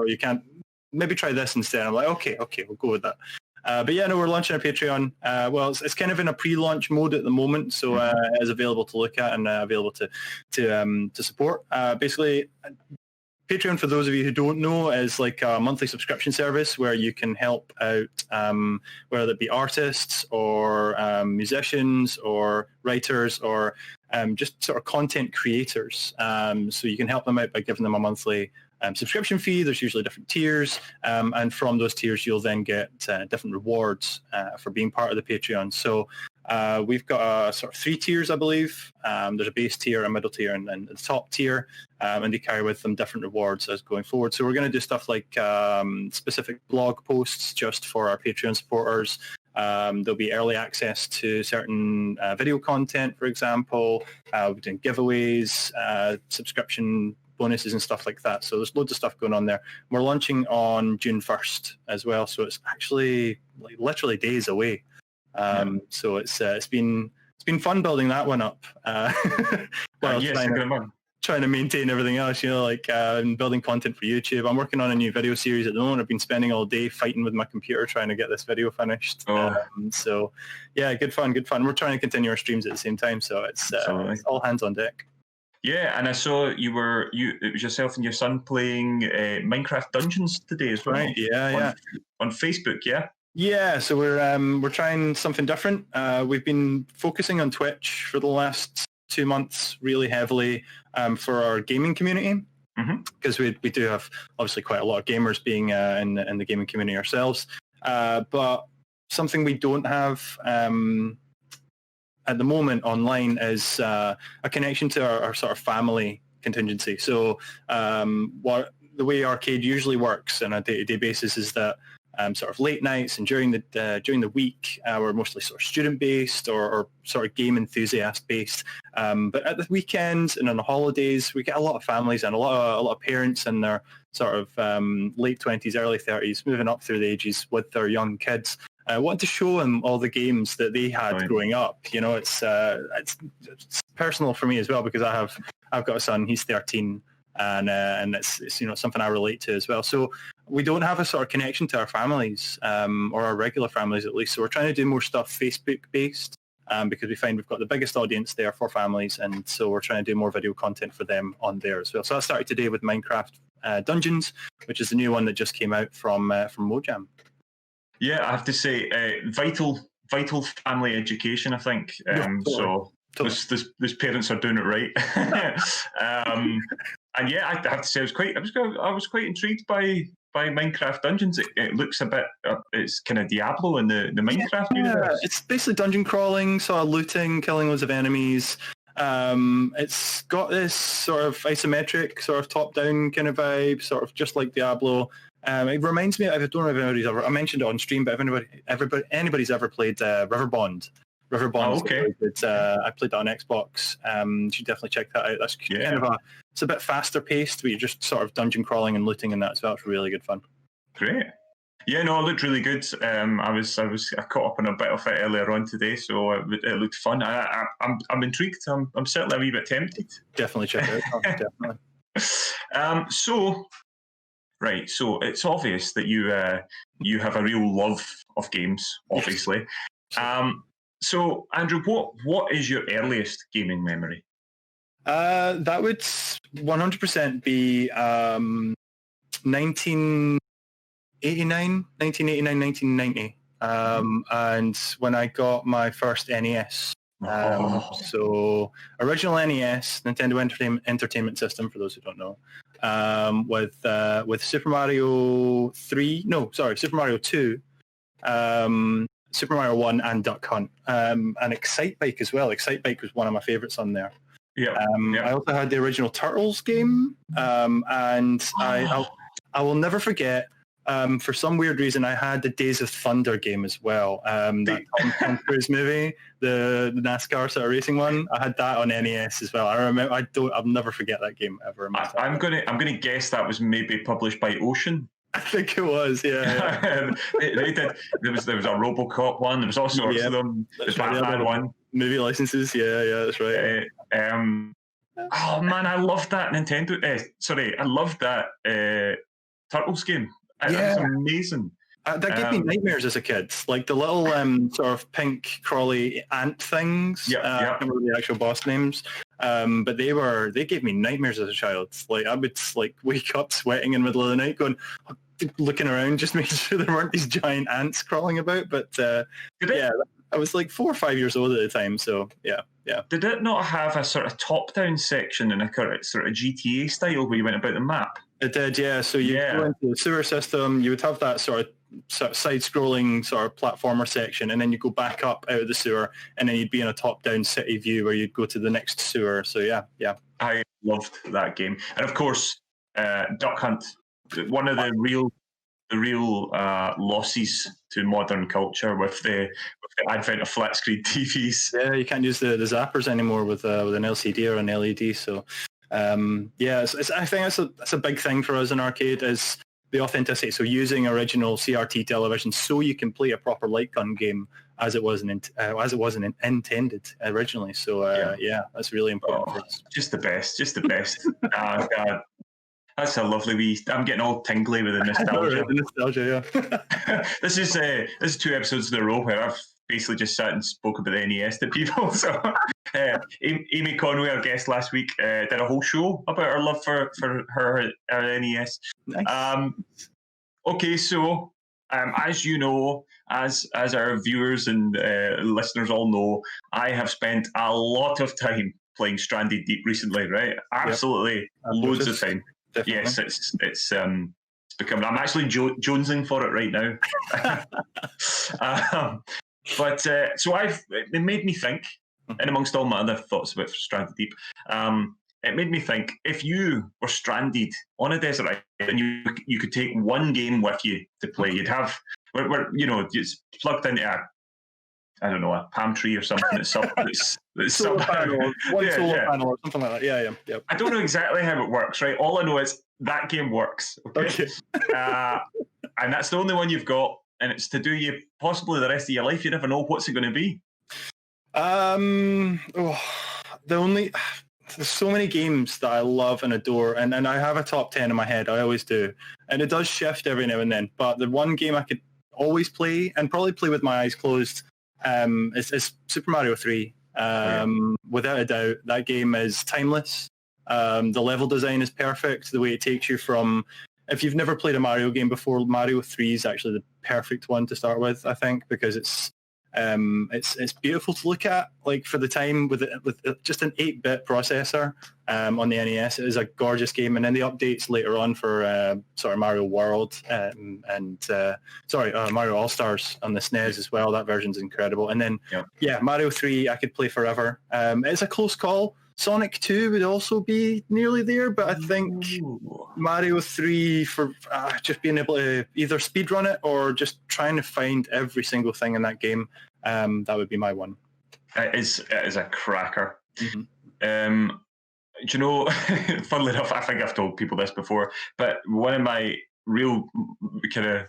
you can't. Maybe try this instead." I'm like, okay, we'll go with that. But yeah, no, we're launching a Patreon. Well, it's kind of in a pre-launch mode at the moment, so it's available to look at and available to support. Basically, Patreon, for those of you who don't know, is like a monthly subscription service where you can help out, whether it be artists or musicians or writers or just sort of content creators. So you can help them out by giving them a monthly subscription fee. There's usually different tiers, and from those tiers you'll then get different rewards for being part of the Patreon. So we've got a sort of 3 tiers, I believe. There's a base tier, a middle tier, and the top tier, and they carry with them different rewards as going forward. So we're going to do stuff like specific blog posts just for our Patreon supporters. There'll be early access to certain video content, for example. We're doing giveaways, subscription bonuses and stuff like that. So there's loads of stuff going on there. We're launching on June 1st as well, so it's actually like literally days away. So it's been fun building that one up. Trying to maintain everything else, and building content for YouTube. I'm working on a new video series at the moment. I've been spending all day fighting with my computer trying to get this video finished. So yeah, good fun. We're trying to continue our streams at the same time, so it's all hands on deck. Yeah, and I saw it was yourself and your son playing Minecraft Dungeons today as well. Right, yeah. On Facebook, yeah? Yeah, so we're trying something different. We've been focusing on Twitch for the last 2 months really heavily for our gaming community, because we do have obviously quite a lot of gamers being in the gaming community ourselves. But something we don't have at the moment online is a connection to our sort of family contingency. So the way R-CADE usually works on a day-to-day basis is that sort of late nights and during the week we're mostly sort of student-based or sort of game enthusiast-based. But at the weekends and on the holidays, we get a lot of families and a lot of parents in their sort of late 20s, early 30s, moving up through the ages with their young kids. I want to show them all the games that they had growing up. It's personal for me as well, because I've got a son. He's 13. and it's something I relate to as well. So we don't have a sort of connection to our families, or our regular families at least. So we're trying to do more stuff Facebook based, because we find we've got the biggest audience there for families, and so we're trying to do more video content for them on there as well. So I started today with Minecraft Dungeons, which is the new one that just came out from Mojang. Yeah, I have to say, vital family education, I think. So those parents are doing it right. And yeah, I have to say, I was quite intrigued by Minecraft Dungeons. It looks a bit, it's kind of Diablo in the Minecraft universe. It's basically dungeon crawling, sort of looting, killing loads of enemies. It's got this sort of isometric, sort of top-down kind of vibe, sort of just like Diablo. It reminds me, I don't know if anybody's ever, I mentioned it on stream, but if anybody's ever played Riverbond. Riverbond. Okay. I played that on Xbox. You should definitely check that out. That's kind of it's a bit faster paced, but you're just sort of dungeon crawling and looting and that as well. It's really good fun. Great. Yeah, no, it looked really good. I caught up on a bit of it earlier on today, so it looked fun. I'm intrigued. I'm certainly a wee bit tempted. Definitely check it out. Definitely. So it's obvious that you have a real love of games, obviously. So Andrew, what is your earliest gaming memory? That would 100% be 1989, 1990, and when I got my first NES. So original NES, Nintendo Entertainment System, for those who don't know, with Super Mario 3, Super Mario 2, Super Mario 1 and Duck Hunt, and Excite Bike as well. Excite Bike was one of my favourites on there. Yeah. I also had the original Turtles game, and I will never forget. For some weird reason, I had the Days of Thunder game as well. That Tom Cruise movie, the NASCAR sort of racing one. I had that on NES as well. I remember. I'll never forget that game ever. I'm gonna guess that was maybe published by Ocean. I think it was. Yeah. They did. There was a RoboCop one. There was all sorts of them. There's Batman one. Movie licenses. Yeah, that's right. Oh man, I loved that Nintendo. I loved that Turtles game. It was amazing. That gave me nightmares as a kid. Like the little sort of pink crawly ant things. I can't remember the actual boss names. But they gave me nightmares as a child. Like I would wake up sweating in the middle of the night, looking around, just making sure there weren't these giant ants crawling about. But I was like 4 or 5 years old at the time. So yeah. Did it not have a sort of top-down section in a sort of GTA style where you went about the map? It did, yeah. So you go into the sewer system, you would have that sort of side-scrolling sort of platformer section, and then you go back up out of the sewer, and then you'd be in a top-down city view where you'd go to the next sewer. So yeah. I loved that game, and of course, Duck Hunt, one of the real losses to modern culture with the advent of flat screen TVs. Yeah, you can't use the zappers anymore with an LCD or an LED. So. I think that's a big thing for us in R-CADE is the authenticity. So using original CRT television so you can play a proper light gun game as it wasn't intended originally. So that's really important for us. Just the best. That's a lovely wee. I'm getting all tingly with the nostalgia. The nostalgia, yeah. This is 2 episodes in a row where I've basically just sat and spoke about the NES to people. So Amy Conway, our guest last week, did a whole show about her love for her NES. Nice. Okay, so as you know, as our viewers and listeners all know, I have spent a lot of time playing Stranded Deep recently, right? Absolutely, loads of time. Definitely. Yes, it's become. I'm actually jonesing for it right now. But it made me think, and amongst all my other thoughts about Stranded Deep, it made me think if you were stranded on a desert island and you could take one game with you to play, you'd have it's plugged into a palm tree or something that's solar panel, solar panel or something like that. Yeah. I don't know exactly how it works, right? All I know is that game works. Okay. And that's the only one you've got, and it's to do you possibly the rest of your life. You never know what's it going to be. there's so many games that I love and adore, and I have a top 10 in my head. I always do, and it does shift every now and then. But the one game I could always play, and probably play with my eyes closed, is Super Mario 3. Without a doubt, that game is timeless. The level design is perfect. The way it takes you from, if you've never played a Mario game before, Mario 3 is actually the perfect one to start with, I think, because it's beautiful to look at, like, for the time, with just an 8-bit processor on the NES. It is a gorgeous game, and then the updates later on for sort of Mario World and Mario All Stars on the SNES as well. That version's incredible. And then Mario 3 I could play forever. It's a close call. Sonic 2 would also be nearly there, but I think Mario 3 for just being able to either speedrun it or just trying to find every single thing in that game, that would be my one. It is a cracker. Mm-hmm. Do you know, funnily enough, I think I've told people this before, but one of my real kind of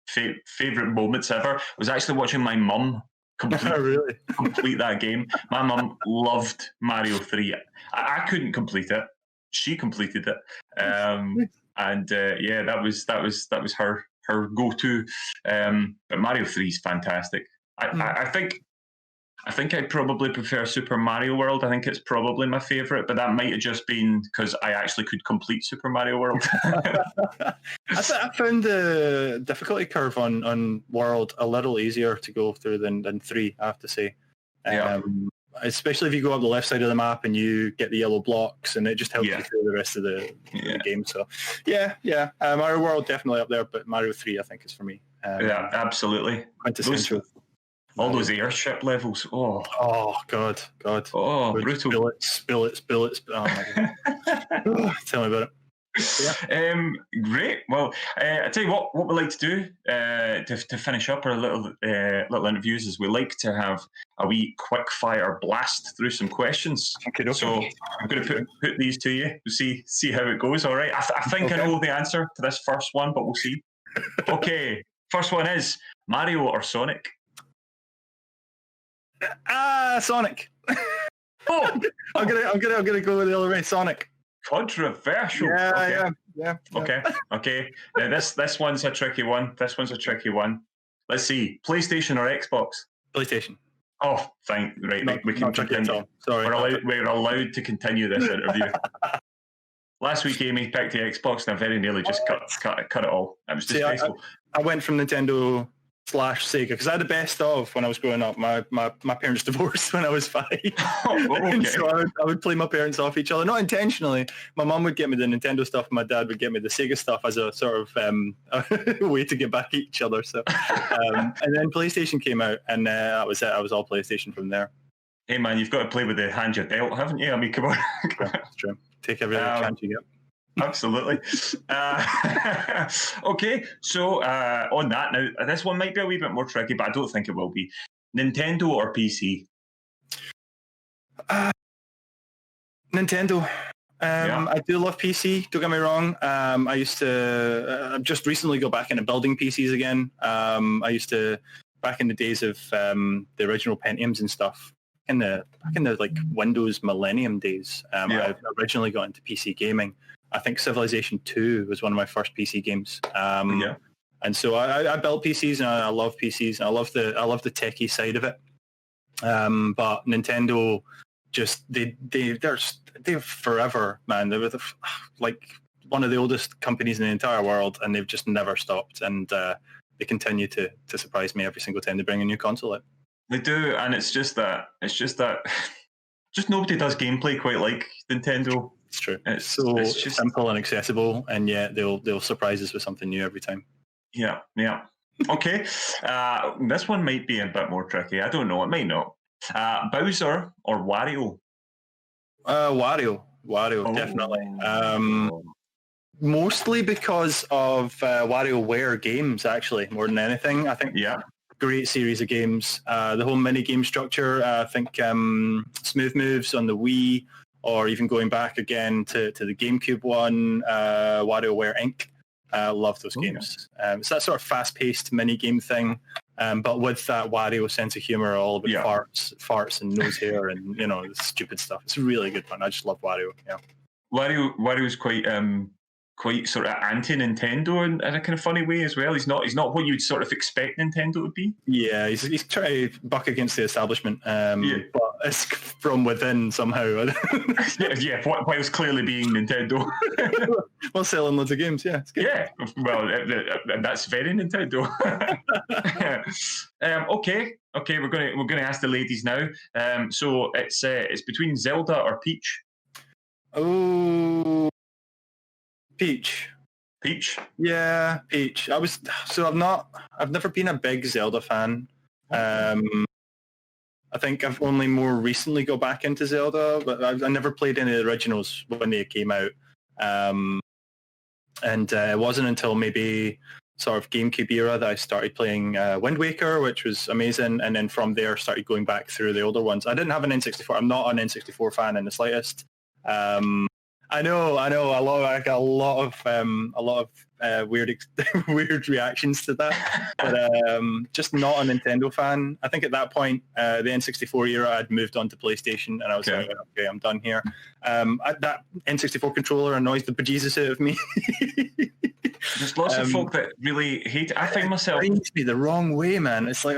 favourite moments ever was actually watching my mum complete that game. My mum loved Mario 3. I couldn't complete it. She completed it, that was her go-to. But Mario 3 is fantastic. I think I'd probably prefer Super Mario World. I think it's probably my favourite, but that might have just been because I actually could complete Super Mario World. I found the difficulty curve on World a little easier to go through than 3, I have to say. Especially if you go up the left side of the map and you get the yellow blocks, and it just helps you through the rest of the game. So, Mario World definitely up there, but Mario 3 I think is for me. Absolutely. Quintessential. All those airship levels. Oh God. Oh, brutal. Bullets. Oh my God. Tell me about it. Yeah. Great. Well, I tell you what we like to do to finish up our little interviews is we like to have a wee quick fire blast through some questions. Okay. So I'm going to put these to you. We'll see how it goes. All right. I think I know the answer to this first one, but we'll see. Okay. First one is Mario or Sonic? Sonic. Oh, I'm gonna go with the other way. Sonic. Controversial. Yeah. Okay. Now this one's a tricky one. Let's see. PlayStation or Xbox? PlayStation. Oh, fine. Right. We can continue. Sorry. We're allowed to continue this interview. Last week, Amy picked the Xbox, and I very nearly just cut it all. It was disgraceful. I went from Nintendo /Sega because I had the best of when I was growing up. My parents divorced when I was 5. And so I would play my parents off each other, not intentionally. My mum would get me the Nintendo stuff, and my dad would get me the Sega stuff as a sort of way to get back at each other. So, and then PlayStation came out, and that was it. I was all PlayStation from there. Hey man, you've got to play with the hand you're dealt, haven't you? I mean, come on. That's true. Take every chance you get. Absolutely. Okay, so on that, now this one might be a wee bit more tricky, but I don't think it will be. Nintendo or PC? Nintendo. I do love PC, don't get me wrong. I used to just recently go back into building PCs again. I used to, back in the days of the original Pentiums and stuff, back in the like Windows Millennium days, I originally got into PC gaming. I think Civilization 2 was one of my first PC games. And so I built PCs, and I love PCs, and I love the techie side of it. But Nintendo, just they're forever, man. They were like one of the oldest companies in the entire world, and they've just never stopped. And they continue to surprise me every single time they bring a new console out. They do, and it's just that just nobody does gameplay quite like Nintendo. It's true. It's just simple and accessible, and yet they'll surprise us with something new every time. Yeah. Okay. This one might be a bit more tricky. I don't know. It might not. Bowser or Wario? Wario, definitely. Mostly because of WarioWare games, actually, more than anything. I think. Yeah. Great series of games. The whole mini game structure. I think Smooth Moves on the Wii, or even going back again to the GameCube one, WarioWare Inc. Love those games. It's that sort of fast-paced mini game thing. but with that Wario sense of humor, all about Yeah. farts and nose hair and stupid stuff. It's a really good one. I just love Wario. Yeah. Wario's quite sort of anti-Nintendo in a kind of funny way as well. He's not what you'd sort of expect Nintendo to be. Yeah, he's trying to buck against the establishment, but it's from within somehow. yeah, whilst clearly being Nintendo. Well, selling loads of games, yeah. It's good. Yeah, well, that's very Nintendo. Okay, we're going to ask the ladies now. So it's between Zelda or Peach. Oh. Peach. Yeah, Peach. I've never been a big Zelda fan. I think I've only more recently got back into Zelda, but I never played any of the originals when they came out. And it wasn't until maybe sort of GameCube era that I started playing Wind Waker, which was amazing. And then from there started going back through the older ones. I didn't have an N64. I'm not an N64 fan in the slightest. I know. A lot of weird reactions to that, but just not a Nintendo fan. I think at that point, the N64 era, I'd moved on to PlayStation, and I was like, okay, I'm done here. That N64 controller annoys the bejesus out of me. There's lots of folk that really hate it. I think myself. It needs to be the wrong way, man. It's like,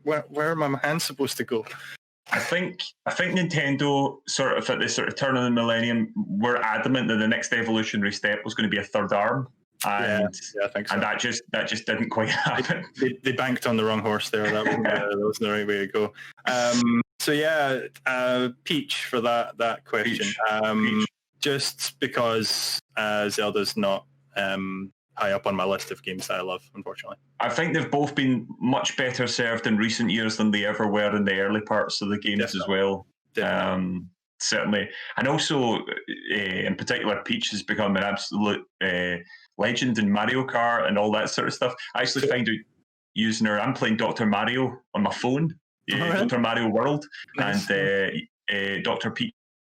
where are my hands supposed to go? I think Nintendo sort of at this sort of turn of the millennium were adamant that the next evolutionary step was going to be a third arm, and I think so. And that just didn't quite happen. They banked on the wrong horse there. That wasn't the right way to go. Peach for that question. Peach. Just because Zelda's not high up on my list of games that I love, unfortunately. I think they've both been much better served in recent years than they ever were in the early parts of the games as well. Certainly. And also, in particular, Peach has become an absolute legend in Mario Kart and all that sort of stuff. I actually find out using her, I'm playing Dr. Mario on my phone, Dr. Mario World, nice. And Dr. Peach.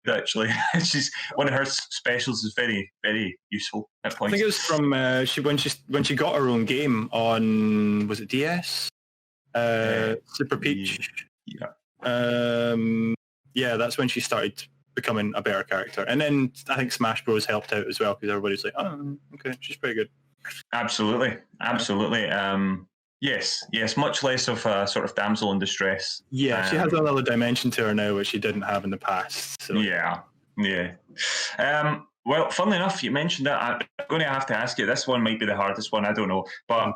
Actually, she's one of her specials is very, very useful at points. I think it was from when she got her own game on, was it DS? Super Peach. Yeah, that's when she started becoming a better character, and then I think Smash Bros helped out as well because everybody's like, oh, okay, she's pretty good. Absolutely. Yes, much less of a sort of damsel in distress. Yeah, she has another dimension to her now, which she didn't have in the past. So. Yeah. Well, funnily enough, you mentioned that. I'm going to have to ask you, this one might be the hardest one, I don't know. But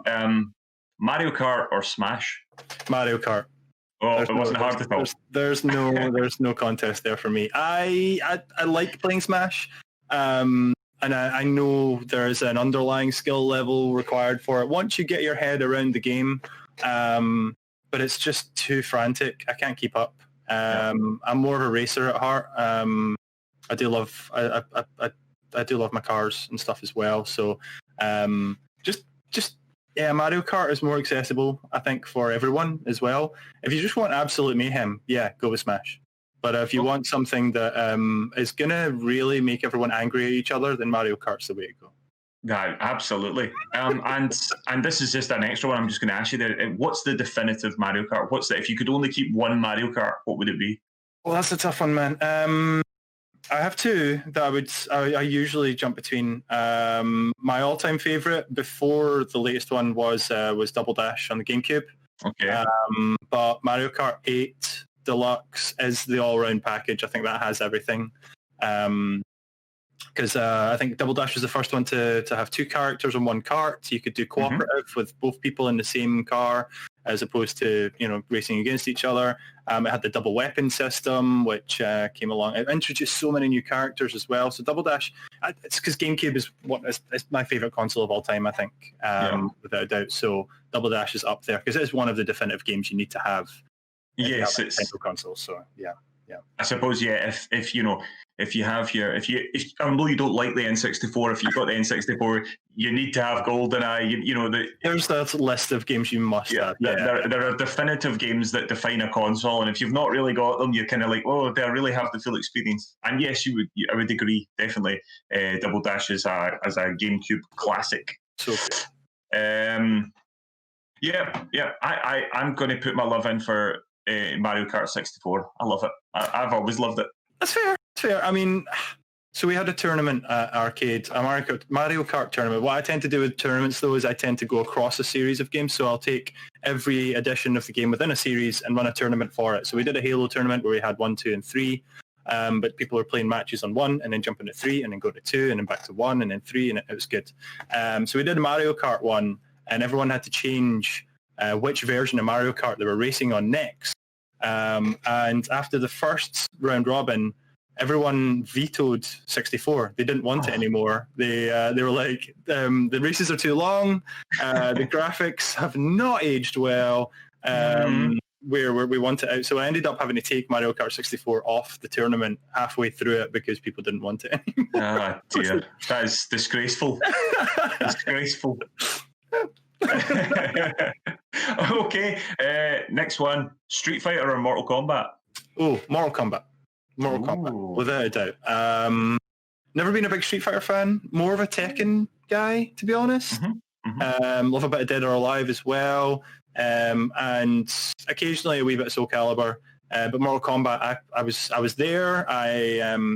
Mario Kart or Smash? Mario Kart. Oh, it wasn't hard at all. There's no contest there for me. I like playing Smash. And I know there's an underlying skill level required for it once you get your head around the game, but it's just too frantic. I can't keep up. I'm more of a racer at heart. I do love my cars and stuff as well. So Mario Kart is more accessible, I think, for everyone as well. If you just want absolute mayhem, go with Smash. But if you want something that is going to really make everyone angry at each other, then Mario Kart's the way to go. No, absolutely. And this is just an extra one I'm just going to ask you there. What's the definitive Mario Kart? If you could only keep one Mario Kart, what would it be? Well, that's a tough one, man. I have two that I usually jump between. My all-time favorite before the latest one was Double Dash on the GameCube. Okay. But Mario Kart 8 Deluxe is the all-round package. I think that has everything. Because I think Double Dash was the first one to have two characters on one cart. You could do cooperative with both people in the same car, as opposed to racing against each other. It had the double weapon system, which came along. It introduced so many new characters as well. So Double Dash, it's because GameCube is my favorite console of all time, I think, without a doubt. So Double Dash is up there because it is one of the definitive games you need to have. Yes, it's a console. So yeah. I suppose if you have I know you don't like the N64, if you've got the N64, you need to have GoldenEye. There's that list of games you must have. There are definitive games that define a console, and if you've not really got them, you're kind of like, oh, do I really have the full experience? And yes, I would agree, definitely. Double Dash is a GameCube classic. So good. Yeah. I'm going to put my love in for Mario Kart 64. I love it. I've always loved it. That's fair. That's fair. I mean, so we had a tournament at R-CADE, a Mario Kart tournament. What I tend to do with tournaments, though, is I tend to go across a series of games. So I'll take every edition of the game within a series and run a tournament for it. So we did a Halo tournament where we had 1, 2, and 3. But people were playing matches on 1 and then jumping to 3 and then go to 2 and then back to 1 and then 3, and it was good. So we did a Mario Kart 1, and everyone had to change which version of Mario Kart they were racing on next. And after the first round robin, everyone vetoed 64. They didn't want it anymore. They were like, the races are too long. The graphics have not aged well. Where we want it out. So I ended up having to take Mario Kart 64 off the tournament halfway through it because people didn't want it anymore. Ah, dear. That is disgraceful. Disgraceful. Okay, next one. Street Fighter or Mortal Kombat? Oh, Mortal Kombat. Mortal Kombat, without a doubt. Never been a big Street Fighter fan. More of a Tekken guy, to be honest. Love a bit of Dead or Alive as well. And occasionally a wee bit of Soul Calibur. But Mortal Kombat, I was there. I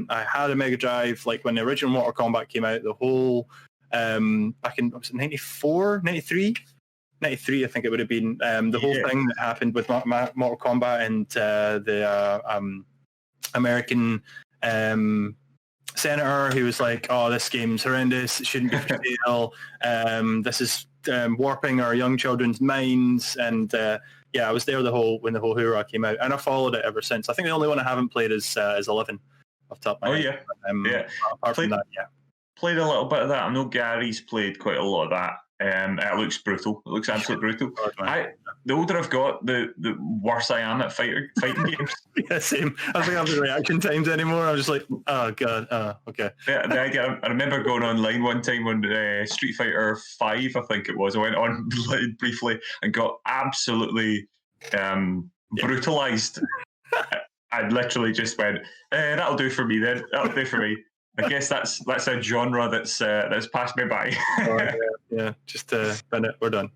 had a Mega Drive like when the original Mortal Kombat came out. The whole back in, was it 94, 93? 93, I think it would have been. The whole thing that happened with Mortal Kombat and the American senator who was like, "Oh, this game's horrendous. It shouldn't be for sale. This is warping our young children's minds." And I was there when the whole hoorah came out, and I followed it ever since. I think the only one I haven't played is 11 off the top of my head. Apart from that, played a little bit of that. I know Gary's played quite a lot of that. It looks brutal. It looks absolutely brutal. The older I've got, the worse I am at fighting games. Yeah, same. I don't think I have the reaction times anymore. I'm just like, oh god, okay. The idea. I remember going online one time on Street Fighter 5, I think it was. I went on briefly and got absolutely brutalized. I literally just went, "That'll do for me then. That'll do for me." I guess that's a genre that's passed me by. Just Bennett, we're done.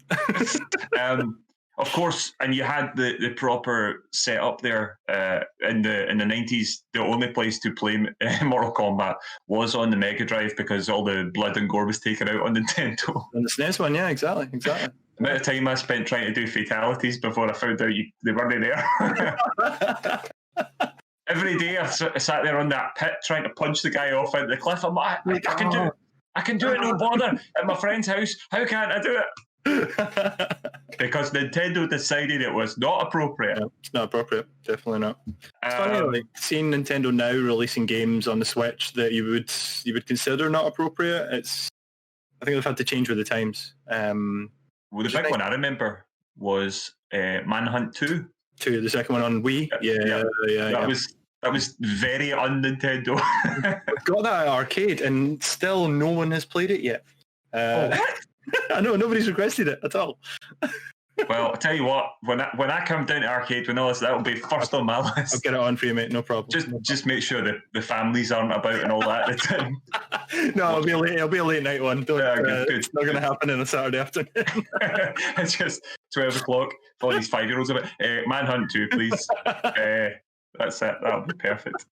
Of course, and you had the proper setup there in the 90s. The only place to play Mortal Kombat was on the Mega Drive because all the blood and gore was taken out on Nintendo. And the SNES one, yeah, exactly. The amount of time I spent trying to do fatalities before I found out they weren't there. Every day I sat there on that pit trying to punch the guy off out the cliff. I'm like, I can do it, no bother. At my friend's house, how can't I do it? Because Nintendo decided it was not appropriate. No, it's not appropriate. Definitely not. It's funny, like seeing Nintendo now releasing games on the Switch that you would consider not appropriate. I think they've had to change with the times. Well, the big one I remember was Manhunt 2. The second one on Wii. That was very un-Nintendo. I've got that at R-CADE and still no one has played it yet. I know, nobody's requested it at all. Well, I'll tell you what, when I come down to R-CADE with all this, that'll be first on my list. I'll get it on for you, mate, no problem. Just make sure that the families aren't about and all that at the time. No, it'll be a late night one. Good. It's not going to happen on a Saturday afternoon. It's just 12 o'clock, all these 5-year-olds of it. Manhunt 2, please. That's it. That'll be perfect.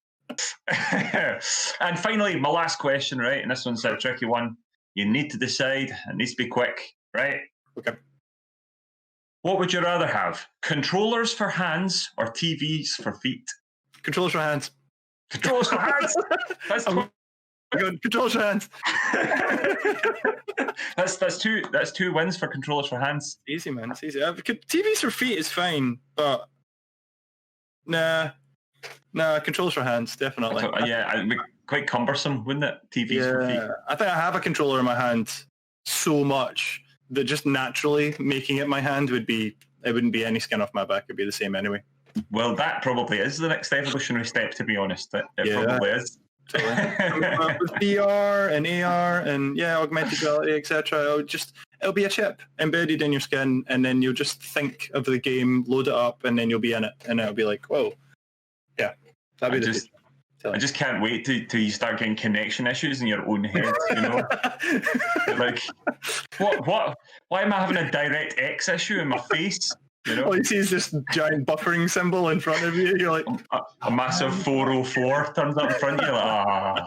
And finally, my last question, right? And this one's a tricky one. You need to decide. It needs to be quick, right? Okay. What would you rather have? Controllers for hands or TVs for feet? Controllers for hands. Controllers for hands? That's good. Controllers for hands. That's two wins for controllers for hands. Easy, man. It's easy. TVs for feet is fine, but nah, controllers for hands, definitely. It'd be quite cumbersome, wouldn't it? TVs for feet. I think I have a controller in my hand so much that just naturally making it my hand wouldn't be any skin off my back. It'd be the same anyway. Well, that probably is the next evolutionary step, to be honest. It probably is. Totally. With VR and AR and augmented reality, etc., it'll be a chip embedded in your skin, and then you'll just think of the game, load it up, and then you'll be in it, and it'll be like, whoa, yeah, that'd be I just can't wait till you start getting connection issues in your own head. You know, like what? Why am I having a DirectX issue in my face? You know, all you see is this giant buffering symbol in front of you. You're like, a massive 404 turns up in front of you. Like,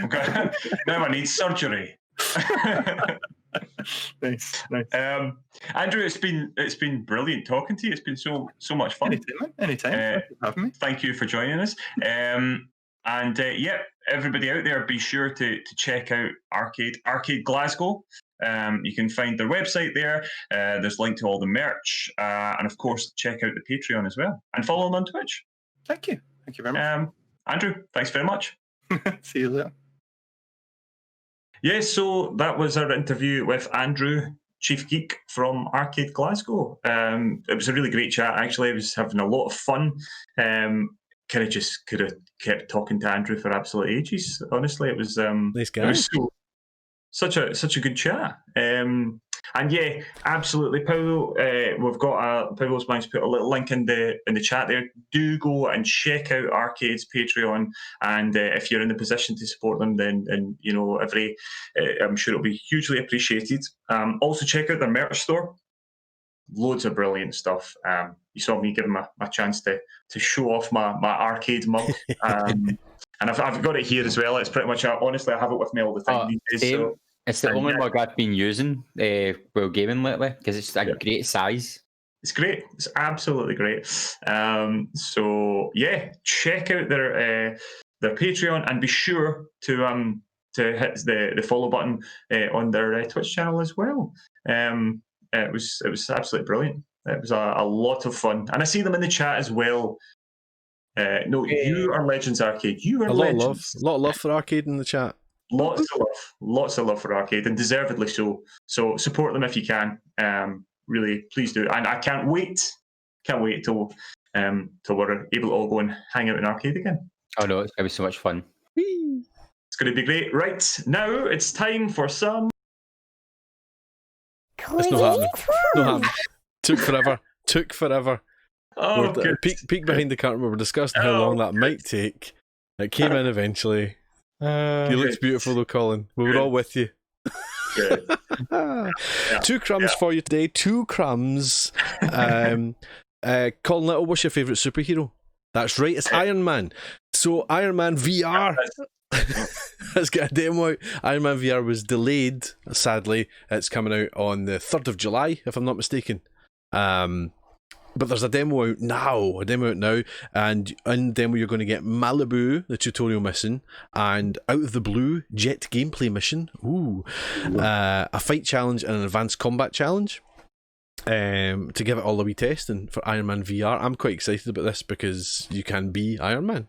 okay, now I need surgery. nice. Andrew, it's been brilliant talking to you. It's been so much fun. Anytime. Thanks for having me. Thank you for joining us. Everybody out there, be sure to check out R-CADE Glasgow. You can find their website there. There's a link to all the merch, and of course, check out the Patreon as well, and follow them on Twitch. Thank you very much. Andrew, thanks very much. See you later. Yes, so that was our interview with Andrew, Chief Geek from R-CADE Glasgow. It was a really great chat, actually. I was having a lot of fun. Could have kept talking to Andrew for absolute ages. Honestly, it was nice guy. It was such a good chat. And yeah, absolutely, Paulo. We've got Paulo's managed to put a little link in the chat there. Do go and check out R-CADE's Patreon, and if you're in the position to support them, then you know I'm sure it'll be hugely appreciated. Also, check out their merch store. Loads of brilliant stuff. You saw me giving my chance to show off my R-CADE mug. And I've got it here as well. It's pretty much, honestly, I have it with me all the time these days. So, it's the only mug I've been using while gaming lately, because it's a great size. It's great. It's absolutely great. So yeah, check out their Patreon, and be sure to hit the follow button on their Twitch channel as well. It was absolutely brilliant. It was a lot of fun, and I see them in the chat as well. You are legends, R-CADE. You are legends. A lot of love for R-CADE in the chat. Lots of love for R-CADE, and deservedly so. So support them if you can. Really, please do. And I can't wait till we're able to all go and hang out in R-CADE again. Oh no, it's gonna be so much fun. It's going to be great. Right, now it's time for some. It's not happening. No happening. Took forever. Oh, good. Peek behind the curtain. We were discussing how long that might take. It came in eventually. You looked beautiful though, Colin. We were all with you. Good. Yeah. 2 crumbs for you today. 2 crumbs. Colin Little, what's your favourite superhero? That's right, it's Iron Man. So Iron Man VR has got a demo out. Iron Man VR was delayed, sadly. It's coming out on the 3rd of July, if I'm not mistaken. But there's a demo out now, and in the demo you're going to get Malibu, the tutorial mission, and Out of the Blue, Jet gameplay mission, a fight challenge and an advanced combat challenge, to give it all a wee test. And for Iron Man VR, I'm quite excited about this because you can be Iron Man.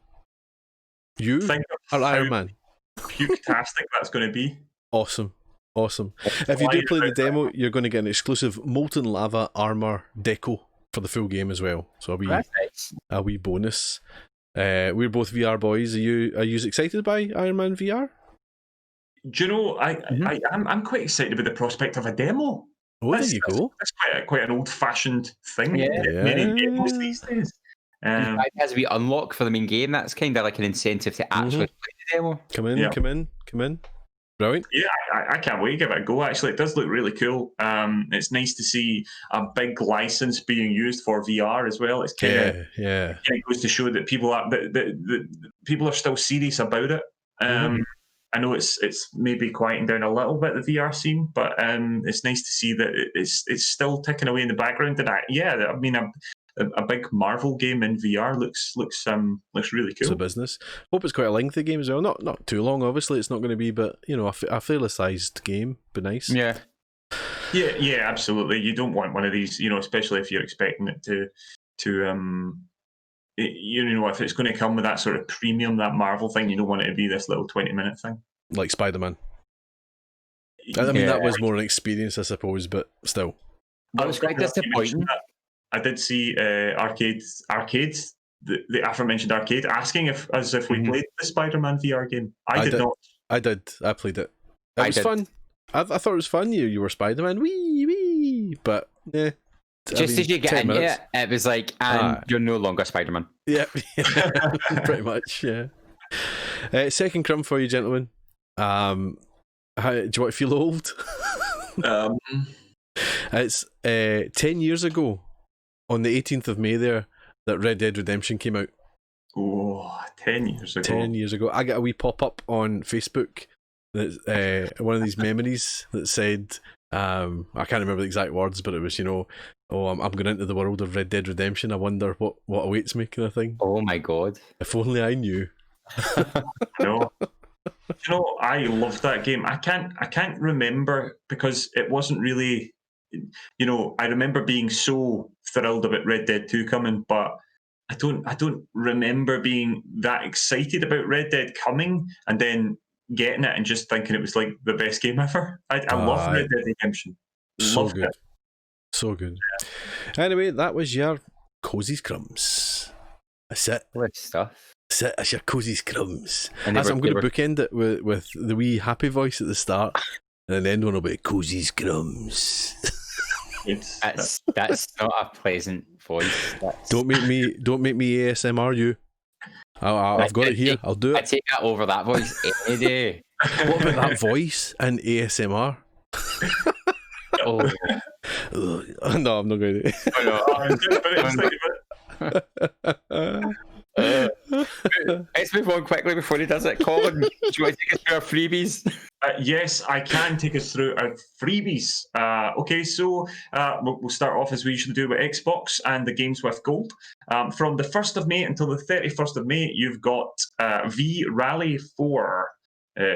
You are Iron Man. Fantastic that's going to be. Awesome. If you do play the demo, you're going to get an exclusive Molten Lava armor deco for the full game as well. So a wee bonus. We're both VR boys. Are you excited by Iron Man VR? Do you know, I'm quite excited about the prospect of a demo. Oh, there you go. That's quite an old-fashioned thing. Yeah. Many demos these days. It has to be unlocked for the main game. That's kind of like an incentive to actually play the demo. Come in. Brilliant. Yeah, I can't wait to give it a go. Actually, it does look really cool. It's nice to see a big license being used for VR as well. It's kind of It goes to show that people are still serious about it. I know it's maybe quieting down a little bit the VR scene, but it's nice to see that it's still ticking away in the background. And a big Marvel game in VR looks really cool. It's a business. Hope it's quite a lengthy game as well. Not too long, obviously. It's not going to be, but a fairly sized game. Be nice. Yeah, absolutely. You don't want one of these, especially if you're expecting it to if it's going to come with that sort of premium, that Marvel thing, you don't want it to be this little 20-minute thing. Like Spider-Man. I mean, that was more an experience, I suppose, but still. I was quite disappointed. I did see R-CADE, the aforementioned R-CADE, asking if we played the Spider-Man VR game. I did not. I did. I played it. It was fun. I thought it was fun. You were Spider-Man. Wee. But, yeah. As you get into it, it was like, and you're no longer Spider-Man. Yeah. Pretty much, yeah. Second crumb for you, gentlemen. Do you want to feel old? It's 10 years ago, on the 18th of May there, that Red Dead Redemption came out. Oh, 10 years ago. 10 years ago. I got a wee pop-up on Facebook that's one of these memories that said, I can't remember the exact words, but it was, I'm going into the world of Red Dead Redemption. I wonder what awaits me, kind of thing. Oh my god. If only I knew. No. I loved that game. I can't remember because it wasn't really, I remember being so thrilled about Red Dead 2 coming, but I don't remember being that excited about Red Dead coming and then getting it and just thinking it was like the best game ever. I love Red Dead Redemption. So Loved good. it. So good. Anyway, that was your Cozy's Crumbs. That's it. What stuff. That's your Cozy's Crumbs. And I'm going to bookend it with the wee happy voice at the start, and then the end one will be Cozy's Crumbs. That's not a pleasant voice. Don't make me ASMR you. I've got it here. I'll do I it. take that over that voice any day. What about that voice and ASMR? Oh. No, I'm not going to. Let's move on quickly before he does it. Colin, do you want to take us through our freebies? Yes, I can take us through our freebies. Okay, so we'll start off as we usually do with Xbox and the games with gold. From the 1st of May until the 31st of May, you've got V Rally 4.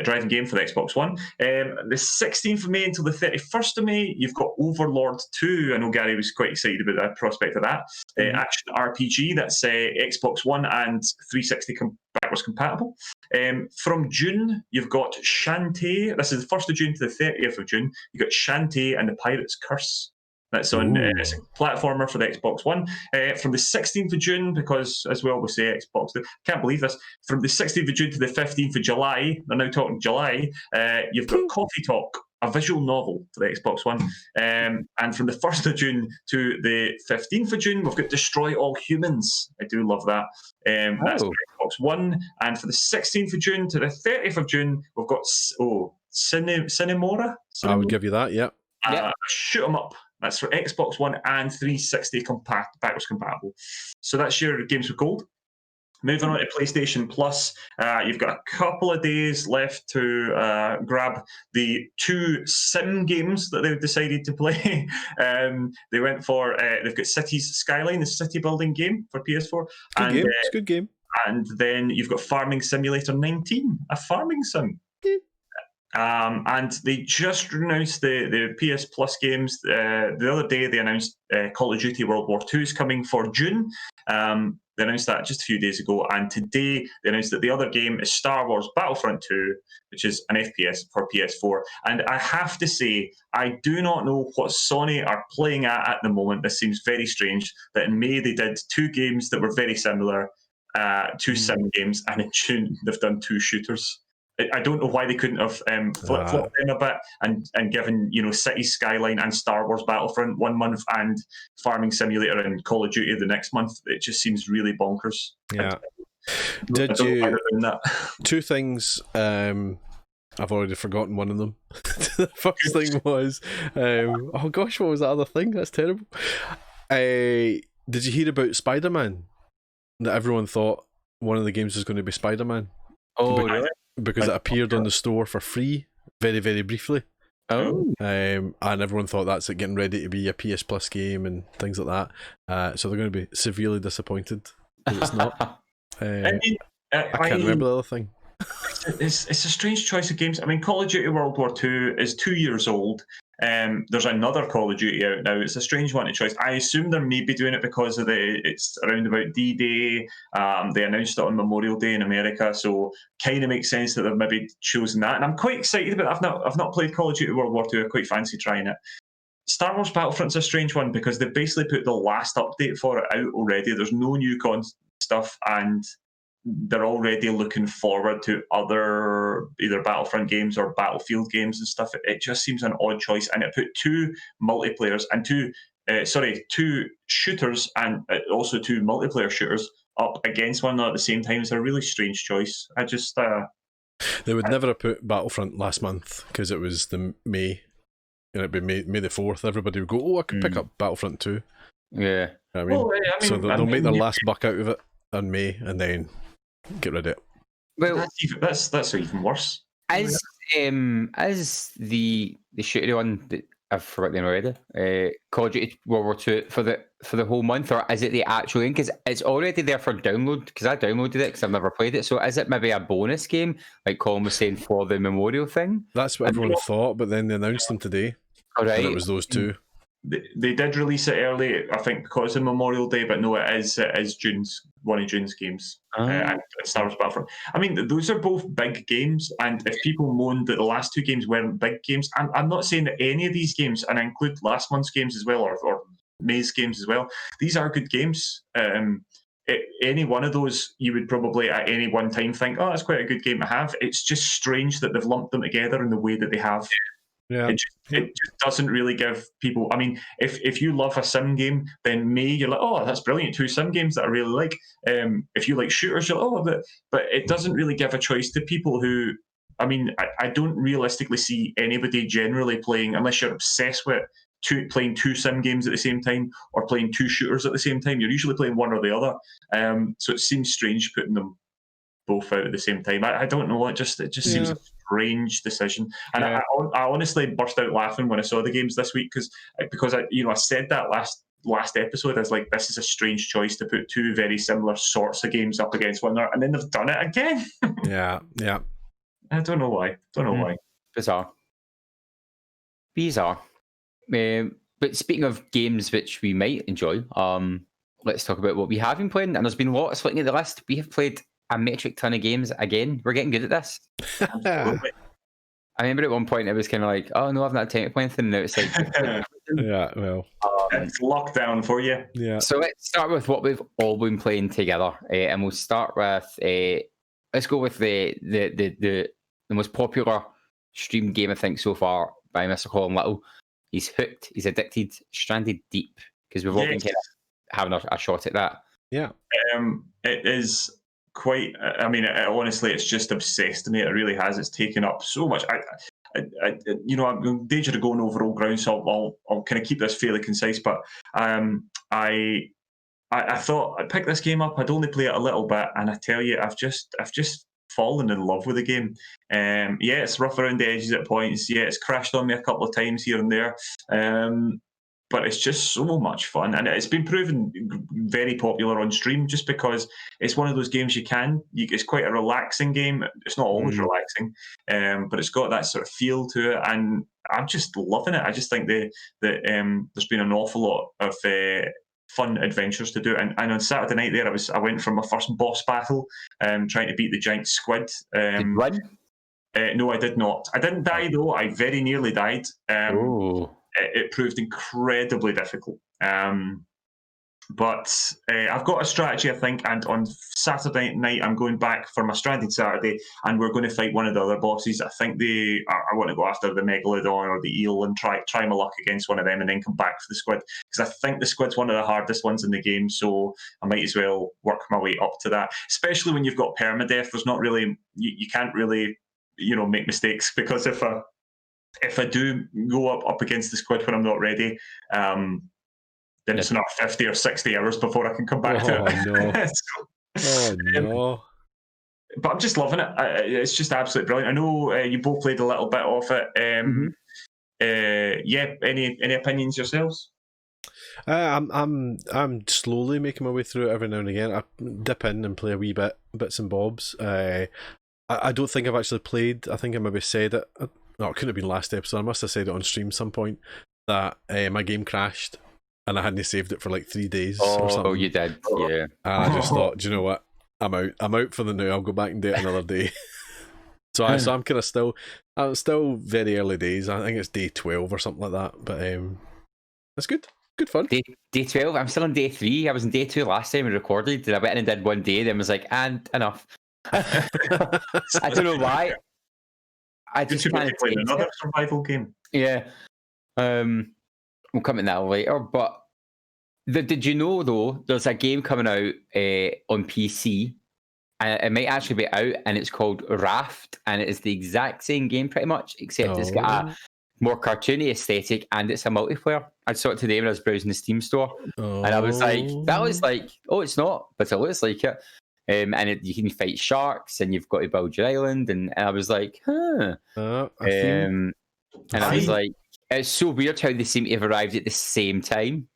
Driving game for the Xbox One. The 16th of May until the 31st of May, you've got Overlord 2. I know Gary was quite excited about the prospect of that. Action RPG, that's Xbox One and 360 backwards compatible. From June, you've got Shantae. This is the 1st of June to the 30th of June. You've got Shantae and the Pirate's Curse. That's on it's a platformer for the Xbox One. From the 16th of June, because as we always say, Xbox, can't believe this, from the 16th of June to the 15th of July, they're now talking July, you've got Coffee Talk, a visual novel for the Xbox One. And from the 1st of June to the 15th of June, we've got Destroy All Humans. I do love that. That's for Xbox One. And for the 16th of June to the 30th of June, we've got Cinemora. I would give you that, yeah. Shoot 'em up. That's for Xbox One and 360 backwards compatible. So that's your games with gold. Moving on to PlayStation Plus, you've got a couple of days left to grab the 2 sim games that they've decided to play. They went for, they've got Cities Skyline, the city building game for PS4. It's a good game. And then you've got Farming Simulator 19, a farming sim. And they just announced the PS Plus games. The other day, they announced Call of Duty World War II is coming for June. They announced that just a few days ago. And today, they announced that the other game is Star Wars Battlefront 2, which is an FPS for PS4. And I have to say, I do not know what Sony are playing at the moment. This seems very strange that in May, they did 2 games that were very similar, 2 sim games, and in June, they've done 2 shooters. I don't know why they couldn't have flip-flopped them a bit and given, City Skyline and Star Wars Battlefront 1 month and Farming Simulator and Call of Duty the next month. It just seems really bonkers. Yeah. Did you? 2 things. I've already forgotten one of them. The first thing was, oh gosh, what was that other thing? That's terrible. Did you hear about Spider-Man? That everyone thought one of the games was going to be Spider-Man. Oh, really? Because it appeared on the store for free, very, very briefly. Oh. And everyone thought that's it getting ready to be a PS Plus game and things like that. So they're going to be severely disappointed that it's not. I can't remember the other thing. It's a strange choice of games. I mean, Call of Duty World War II is 2 years old. There's another Call of Duty out now. It's a strange one to choice. I assume they're maybe doing it because of it's around about D-Day. They announced it on Memorial Day in America, so kind of makes sense that they've maybe chosen that. And I'm quite excited about it. I've not played Call of Duty World War II. I quite fancy trying it. Star Wars Battlefront's a strange one because they've basically put the last update for it out already. There's no new stuff, and they're already looking forward to other either Battlefront games or Battlefield games and stuff. It just seems an odd choice, and it put 2 multiplayers and 2 shooters and also 2 multiplayer shooters up against one another at the same time is a really strange choice. I just They would never have put Battlefront last month because it was the May, and it'd be May the 4th. Everybody would go, "Oh, I could pick up Battlefront 2." Yeah. I mean, well, so they'll make their last buck out of it in May and then get rid of it. Well, that's even worse. as the shooter one that I've forgotten already, Call of Duty World War II for the whole month, or is it the actual game? Because it's already there for download. Because I downloaded it because I've never played it. So is it maybe a bonus game, like Colin was saying, for the Memorial thing? That's what everyone thought, but then they announced them today. All right, And it was those two. They did release it early, I think, because of Memorial Day, but no, it is one of June's games. And Star Wars Battlefront. I mean, those are both big games, and if people moan that the last two games weren't big games, I'm not saying that any of these games, and I include last month's games as well, or May's games as well, these are good games. Any one of those, you would probably at any one time think, oh, that's quite a good game to have. It's just strange that they've lumped them together in the way that they have. Yeah. It just doesn't really give people. I mean, if you love a sim game, then May, you're like, oh, that's brilliant. 2 sim games that I really like. If you like shooters, you're like, oh, but it doesn't really give a choice to people who. I mean, I don't realistically see anybody generally playing, unless you're obsessed with playing 2 sim games at the same time or playing 2 shooters at the same time. You're usually playing one or the other. So it seems strange putting them both out at the same time. I don't know. It just seems a strange decision. And I honestly burst out laughing when I saw the games this week because I said that last episode. I was like, this is a strange choice to put 2 very similar sorts of games up against one another, and then they've done it again. Yeah. I don't know why. Why. Bizarre. But speaking of games which we might enjoy, let's talk about what we have been playing. And there's been lots looking at the list. We have played a metric ton of games again. We're getting good at this. Absolutely. I remember at one point it was kind of like, oh no, I've not had time to play anything. Now it's like, Yeah, well. It's lockdown for you. Yeah. So let's start with what we've all been playing together, and we'll start with let's go with the most popular stream game I think so far by Mr. Colin Little. He's hooked. He's addicted. Stranded Deep, because we've all been kind of having a shot at that. Yeah. It is quite. I mean, honestly, it's just obsessed me. It really has. It's taken up so much. I'm danger to going over old ground, so I'll kind of keep this fairly concise. But I thought I'd pick this game up. I'd only play it a little bit, and I tell you, I've just fallen in love with the game. It's rough around the edges at points. Yeah, it's crashed on me a couple of times here and there. But it's just so much fun, and it's been proven very popular on stream just because it's one of those games it's quite a relaxing game. It's not always relaxing, but it's got that sort of feel to it, and I'm just loving it. I just think that there's been an awful lot of fun adventures to do, and on Saturday night there, I went for my first boss battle, trying to beat the giant squid. Did you win? No, I did not. I didn't die though. I very nearly died. It proved incredibly difficult. But I've got a strategy, I think, and on Saturday night I'm going back for my Stranded Saturday, and we're going to fight one of the other bosses. I think I want to go after the Megalodon or the eel and try my luck against one of them, and then come back for the squid, because I think the squid's one of the hardest ones in the game, so I might as well work my way up to that, especially when you've got permadeath. There's not really, you can't really make mistakes, because if I do go up against the squid when I'm not ready, then it's another 50 or 60 hours before I can come back to it. No. But I'm just loving it. It's just absolutely brilliant. I know you both played a little bit of it. Any opinions yourselves? I'm slowly making my way through it every now and again. I dip in and play a wee bits and bobs. I don't think I've actually played. I think I maybe said it. No, it couldn't have been last episode. I must have said it on stream some point that my game crashed and I hadn't saved it for like 3 days or something. Oh, you did, yeah. And I just thought, do you know what? I'm out for the now. I'll go back and do it another day. So I'm kind of still very early days. I think it's day 12 or something like that. But that's good. Good fun. Day 12. I'm still on day 3. I was in day 2 last time we recorded. I went in and did one day, then was like, and enough. I don't know why. I just kind of played another survival game. Yeah. We'll come to that later, but Did you know though? There's a game coming out on PC. It might actually be out, and it's called Raft, and it is the exact same game pretty much, except it's got a more cartoony aesthetic, and it's a multiplayer. I saw it today when I was browsing the Steam store, and I was like, oh, it's not, but it looks like it. And you can fight sharks, and you've got to build your island, and I was like, huh. And I was like, it's so weird how they seem to have arrived at the same time.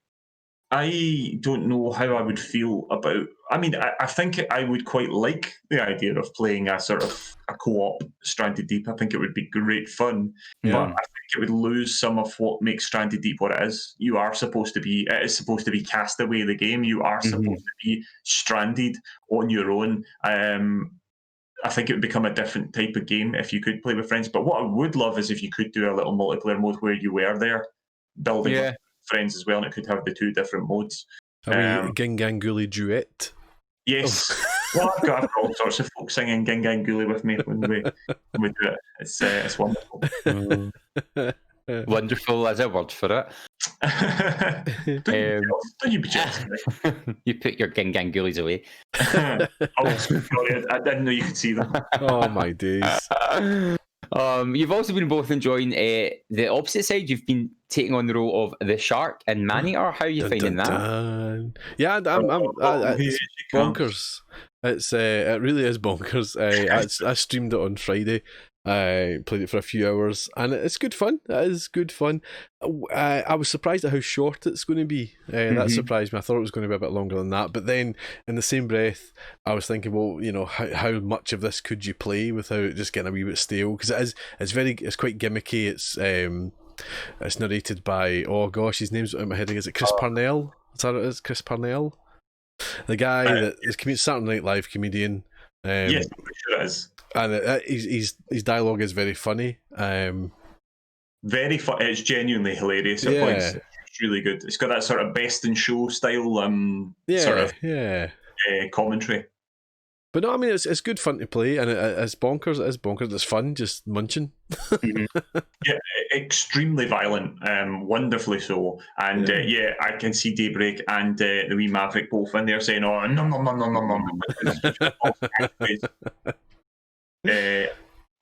I don't know how I would feel about. I mean, I think I would quite like the idea of playing a sort of a co-op Stranded Deep. I think it would be great fun, but I think it would lose some of what makes Stranded Deep what it is. It is supposed to be Castaway, the game. You are supposed to be stranded on your own. I think it would become a different type of game if you could play with friends. But what I would love is if you could do a little multiplayer mode where you were there building with friends as well, and it could have the two different modes. Ginganguli duet. Yes. Well, I've got all sorts of folk singing Ginganguli with me when we do it. It's wonderful. Wonderful as a word for it. Don't you be jealous. You put your Gingangulis away. Oh, sorry, I didn't know you could see them. Oh my days. You've also been both enjoying the opposite side. You've been taking on the role of the shark and Maneater. How are you finding that? Yeah, it's bonkers. It really is bonkers. I streamed it on Friday. I played it for a few hours, and it's good fun. It is good fun. I was surprised at how short it's going to be. That surprised me. I thought it was going to be a bit longer than that. But then, in the same breath, I was thinking, well, you know, how much of this could you play without it just getting a wee bit stale? Because it's quite gimmicky. It's narrated by, oh gosh, his name's in my head. Is it Chris Parnell? Is that what it is? Chris Parnell, the guy that is Saturday Night Live comedian. Yes, I'm sure it is. And his dialogue is very funny. Very fun. It's genuinely hilarious. It's really good. It's got that sort of best in show style commentary. But no, I mean it's good fun to play, and it's bonkers. It is bonkers. It's fun, just munching. Yeah, extremely violent, wonderfully so. And I can see Daybreak and the wee Maverick both in there saying, "Oh, no."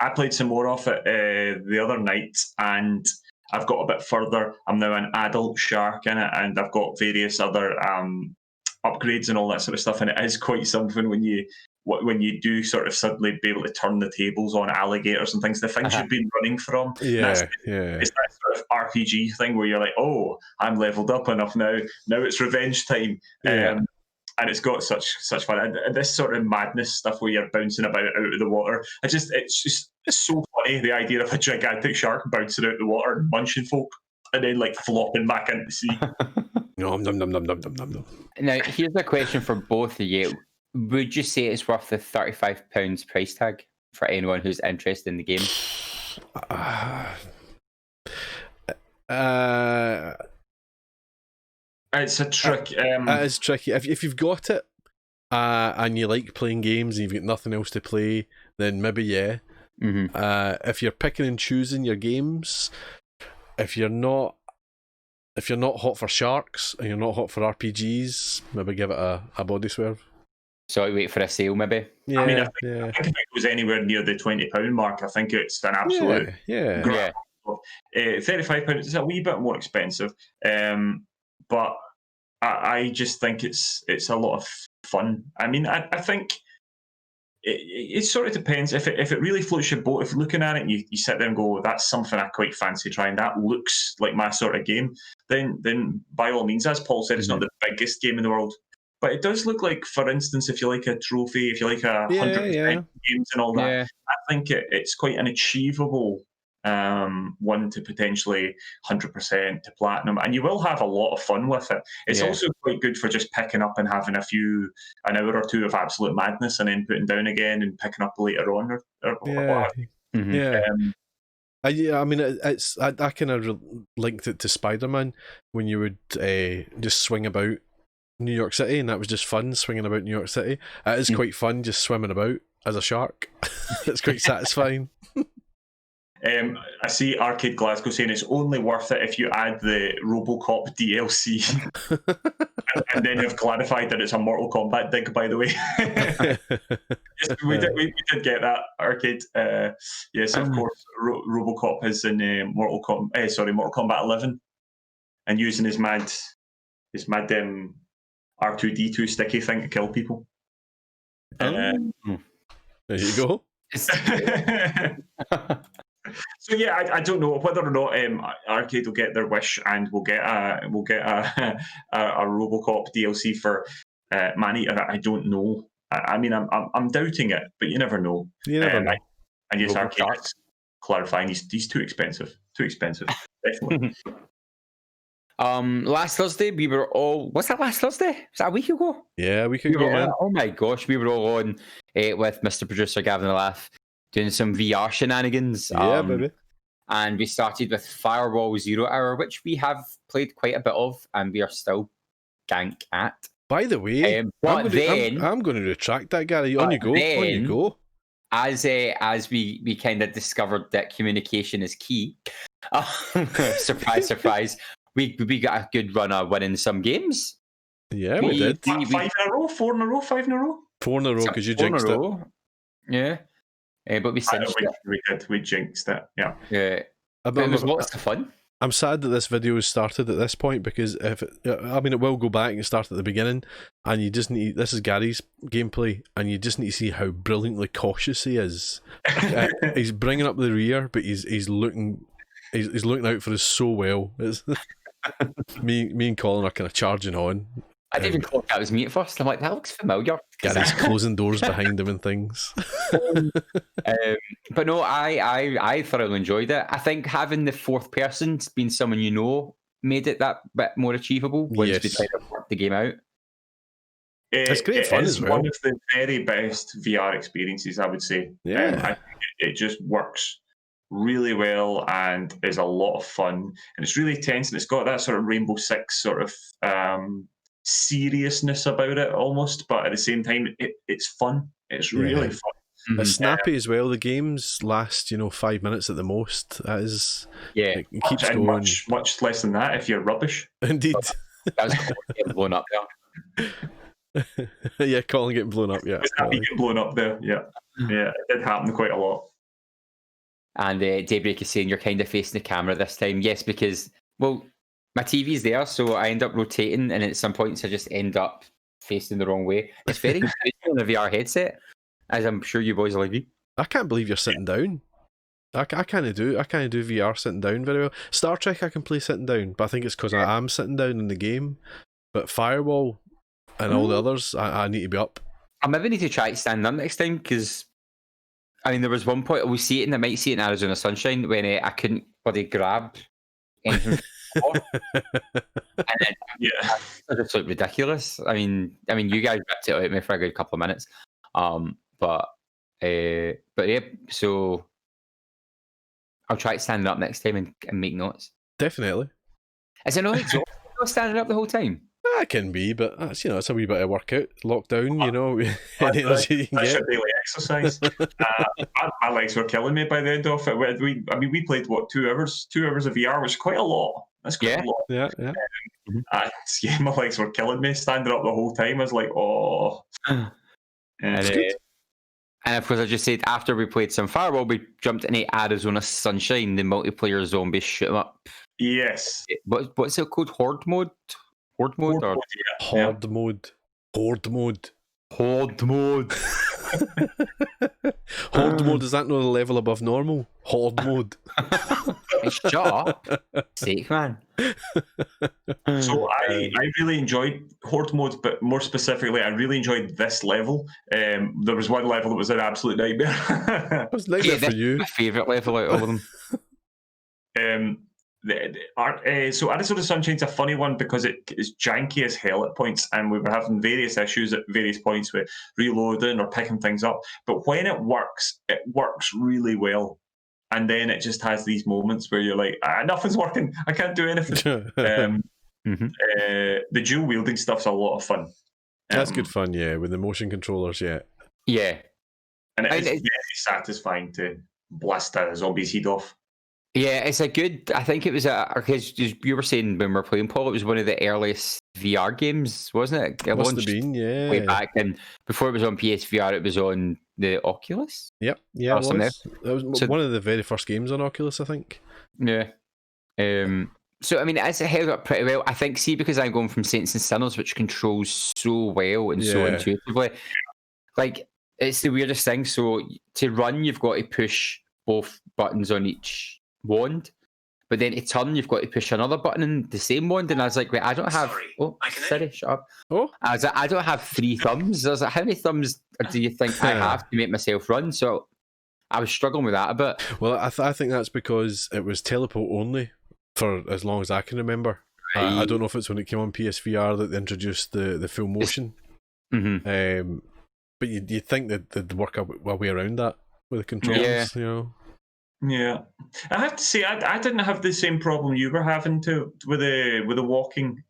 I played some more of it the other night, and I've got a bit further. I'm now an adult shark in it, and I've got various other upgrades and all that sort of stuff. And it is quite something when you do sort of suddenly be able to turn the tables on alligators and things, the things you've been running from. It's that sort of RPG thing where you're like, oh, I'm leveled up enough now. Now it's revenge time. And it's got such fun. And this sort of madness stuff where you're bouncing about out of the water. It's so funny, the idea of a gigantic shark bouncing out of the water and munching folk and then like flopping back into the sea. Nom, nom, nom, nom, nom, nom, nom. Now, here's a question for both of you. Would you say it's worth the £35 price tag for anyone who's interested in the game? It's a trick. It is tricky. If you've got it and you like playing games and you've got nothing else to play, then maybe yeah. If you're picking and choosing your games, if you're not hot for sharks and you're not hot for RPGs, maybe give it a body swerve. So I wait for a sale, maybe. Yeah, I mean, I think if it was anywhere near the £20 mark, I think it's an absolute yeah. £35 is a wee bit more expensive, but I just think it's a lot of fun. I mean, I think it sort of depends. If it really floats your boat, if you're looking at it and you sit there and go, that's something I quite fancy trying, that looks like my sort of game, then by all means, as Paul said, it's not the biggest game in the world. But it does look like, for instance, if you like a trophy, if you like 100% games and all that, I think it's quite an achievable one to potentially 100% to platinum, and you will have a lot of fun with it. It's also quite good for just picking up and having an hour or two of absolute madness and then putting down again and picking up later on. I mean, I kind of linked it to Spider-Man when you would just swing about New York City, and that was just fun swinging about New York City. It is quite fun just swimming about as a shark. It's quite satisfying. I see Arcade Glasgow saying it's only worth it if you add the RoboCop DLC. and then have clarified that it's a Mortal Kombat dig, by the way. Yes, we did get that, Arcade. Yes, of course, RoboCop is in Mortal Kombat 11, and using his mad R2D2 sticky thing to kill people. There you go. So yeah, I don't know whether or not Arcade will get their wish and we'll get a RoboCop DLC for Maneater. I don't know. I mean, I'm doubting it, but you never know. You never know. And yes, Arcade is clarifying he's too expensive. Too expensive, definitely. Last Thursday we were all. What's that? Last Thursday? Was that a week ago? Yeah, a week ago, man. Oh my gosh, we were all on with Mr. Producer Gavin Laugh doing some VR shenanigans. Yeah, baby. And we started with Firewall 0 Hour, which we have played quite a bit of, and we are still gank at. By the way, I'm going to retract that, Gary. On you go. On you go. As we kind of discovered that communication is key. Surprise, surprise. We got a good run of winning some games. Yeah, we did. 5 in a row? 4 in a row? 5 in a row? 4 in a row because you jinxed it. Yeah. But we cinched it. We did. We jinxed it. Yeah. Yeah. But it was lots of fun. I'm sad that this video has started at this point because it will go back and start at the beginning, and you just need. This is Gary's gameplay, and you just need to see how brilliantly cautious he is. He's bringing up the rear, but he's looking out for us so well. It's me and Colin are kind of charging on. I didn't even clock that was me at first. I'm like, that looks familiar. Gary's closing doors behind him and things. But no, I thoroughly enjoyed it. I think having the fourth person being someone you know made it that bit more achievable once we tried to work the game out. It's great fun as well. One of the very best VR experiences, I would say. Yeah, I think it just works really well and is a lot of fun, and it's really tense, and it's got that sort of Rainbow Six sort of seriousness about it almost, but at the same time it's fun. It's really fun. It's snappy as well. The games last 5 minutes at the most. That is, it keeps going. Much less than that if you're rubbish. Indeed. That was getting blown up there. Yeah, Colin getting blown up. Yeah, getting blown up there. Yeah, it did happen quite a lot. And Daybreak is saying you're kind of facing the camera this time. Yes, because my TV's there, so I end up rotating, and at some points I just end up facing the wrong way. It's very good on a VR headset, as I'm sure you boys will agree. I can't believe you're sitting down. I kind of do VR sitting down very well. Star Trek I can play sitting down, but I think it's because I am sitting down in the game. But Firewall and all the others, I need to be up. I maybe need to try to stand up next time, because there was one point I might see it in Arizona Sunshine when I couldn't grab anything. And then, it just looked ridiculous. I mean, you guys ripped it out of me for a good couple of minutes. But yeah, so I'll try to stand up next time and make notes. Definitely. Is it not exhausting standing up the whole time? It can be, but that's it's a wee bit of workout. Lockdown, any energy you can get. That's daily exercise. My legs were killing me by the end of it. We played 2 hours? 2 hours of VR, which is quite a lot. That's quite a lot. Yeah. My legs were killing me standing up the whole time. I was like, oh. And of course, I just said after we played some Firewall, we jumped into Arizona Sunshine, the multiplayer zombie shoot 'em up. Yes. What's it called? Horde mode? Horde mode? Horde mode. Horde mode. Horde mode. Horde mode, is that not a level above normal? Horde mode. Shut up. Sake, man. So I really enjoyed Horde mode, but more specifically, I really enjoyed this level. There was one level that was an absolute nightmare. It was nightmare for you. My favourite level out of all of them. So Arizona Sunshine's a funny one because it is janky as hell at points, and we were having various issues at various points with reloading or picking things up. But when it works really well. And then it just has these moments where you're like, nothing's working. I can't do anything. The dual wielding stuff's a lot of fun. That's good fun, yeah, with the motion controllers, yeah. Yeah. And it's very satisfying to blast a zombie's head off. Yeah, it's a good. I think it was because you were saying when we were playing, Paul, it was one of the earliest VR games, wasn't it? It Must have launched been, yeah. way back, and before it was on PSVR, it was on the Oculus. Yep, yeah, it Awesome, was. That was one of the very first games on Oculus, I think. Yeah. So I mean, it's held up pretty well. I think, see, because I'm going from Saints and Sinners, which controls so well and so Yeah. intuitively, like it's the weirdest thing. So to run, you've got to push both buttons on each wand, but then to turn, you've got to push another button in the same wand. And I was like, wait, I don't have. Sorry, shut up. Oh, I was like, I don't have 3 thumbs. I was like, how many thumbs do you think I have to make myself run? So I was struggling with that a bit. well, I think that's because it was teleport only for as long as I can remember. I don't know if it's when it came on PSVR that they introduced the full motion. Mm-hmm. But you'd think that they'd work a way around that with the controls, you know. Yeah, I have to say I didn't have the same problem you were having with the walking.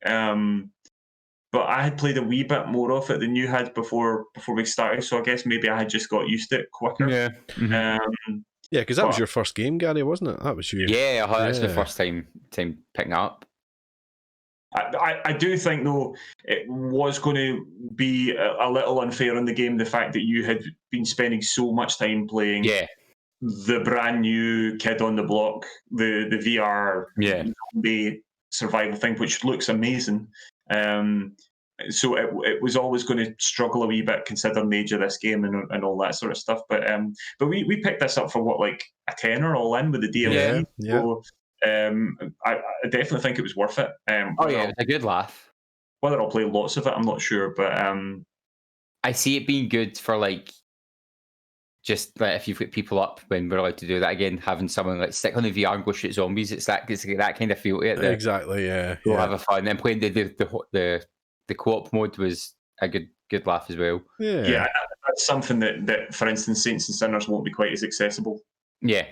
But I had played a wee bit more of it than you had before we started, so I guess maybe I had just got used to it quicker. Yeah. Mm-hmm. Yeah, because that was your first game, Gary, wasn't it? That was you. Yeah, that's the first time picking up. I do think, though, it was going to be a little unfair on the game, the fact that you had been spending so much time playing the brand new Kid on the Block, the VR zombie survival thing, which looks amazing. So it was always going to struggle a wee bit considering the age of this game and all that sort of stuff. But we picked this up for what, like a tenner all in with the DLC. Yeah. So I definitely think it was worth it. It was a good laugh. Whether I'll play lots of it, I'm not sure, but I see it being good for like just like if you've got people up when we're allowed to do that again, having someone like stick on the VR and go shoot zombies. It's that kind of feel to it. Exactly, yeah. Go have a fun. And playing the co-op mode was a good laugh as well. Yeah, that's something that for instance, Saints and Sinners won't be quite as accessible. Yeah.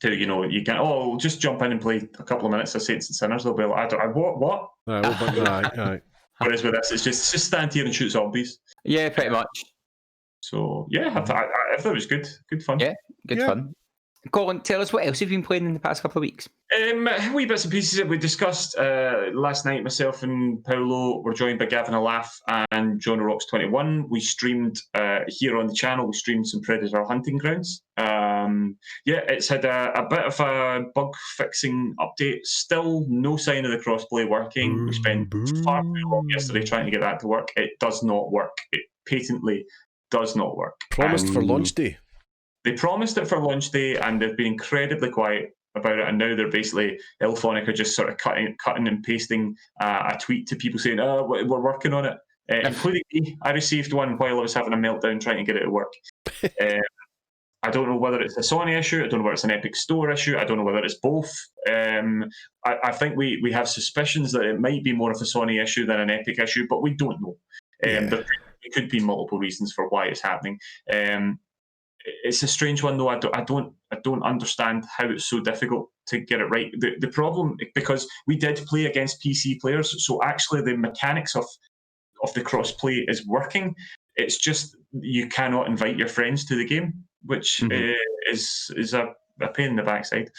You can just jump in and play a couple of minutes of Saints and Sinners. They'll be like, what? Right. Whereas with this, it's just stand here and shoot zombies. Yeah, pretty much. So yeah, I thought it was good fun. Yeah, good fun. Colin, tell us what else you've been playing in the past couple of weeks. Wee bits and pieces that we discussed last night. Myself and Paolo were joined by Gavin Alaff and John Rocks 21. We streamed here on the channel. We streamed some Predator Hunting Grounds. It's had a bit of a bug fixing update. Still no sign of the crossplay working. We spent far too long yesterday trying to get that to work. It does not work. It patently does not work. Promised for launch day. They promised it for launch day, and they've been incredibly quiet about it. And now they're basically, Ilphonic are just sort of cutting and pasting a tweet to people saying, we're working on it, including me. I received one while I was having a meltdown trying to get it to work. I don't know whether it's a Sony issue. I don't know whether it's an Epic Store issue. I don't know whether it's both. I think we have suspicions that it might be more of a Sony issue than an Epic issue, but we don't know. There could be multiple reasons for why it's happening. It's a strange one, though. I don't understand how it's so difficult to get it right. The problem, because we did play against PC players, so actually the mechanics of the cross-play is working. It's just you cannot invite your friends to the game, which is a pain in the backside.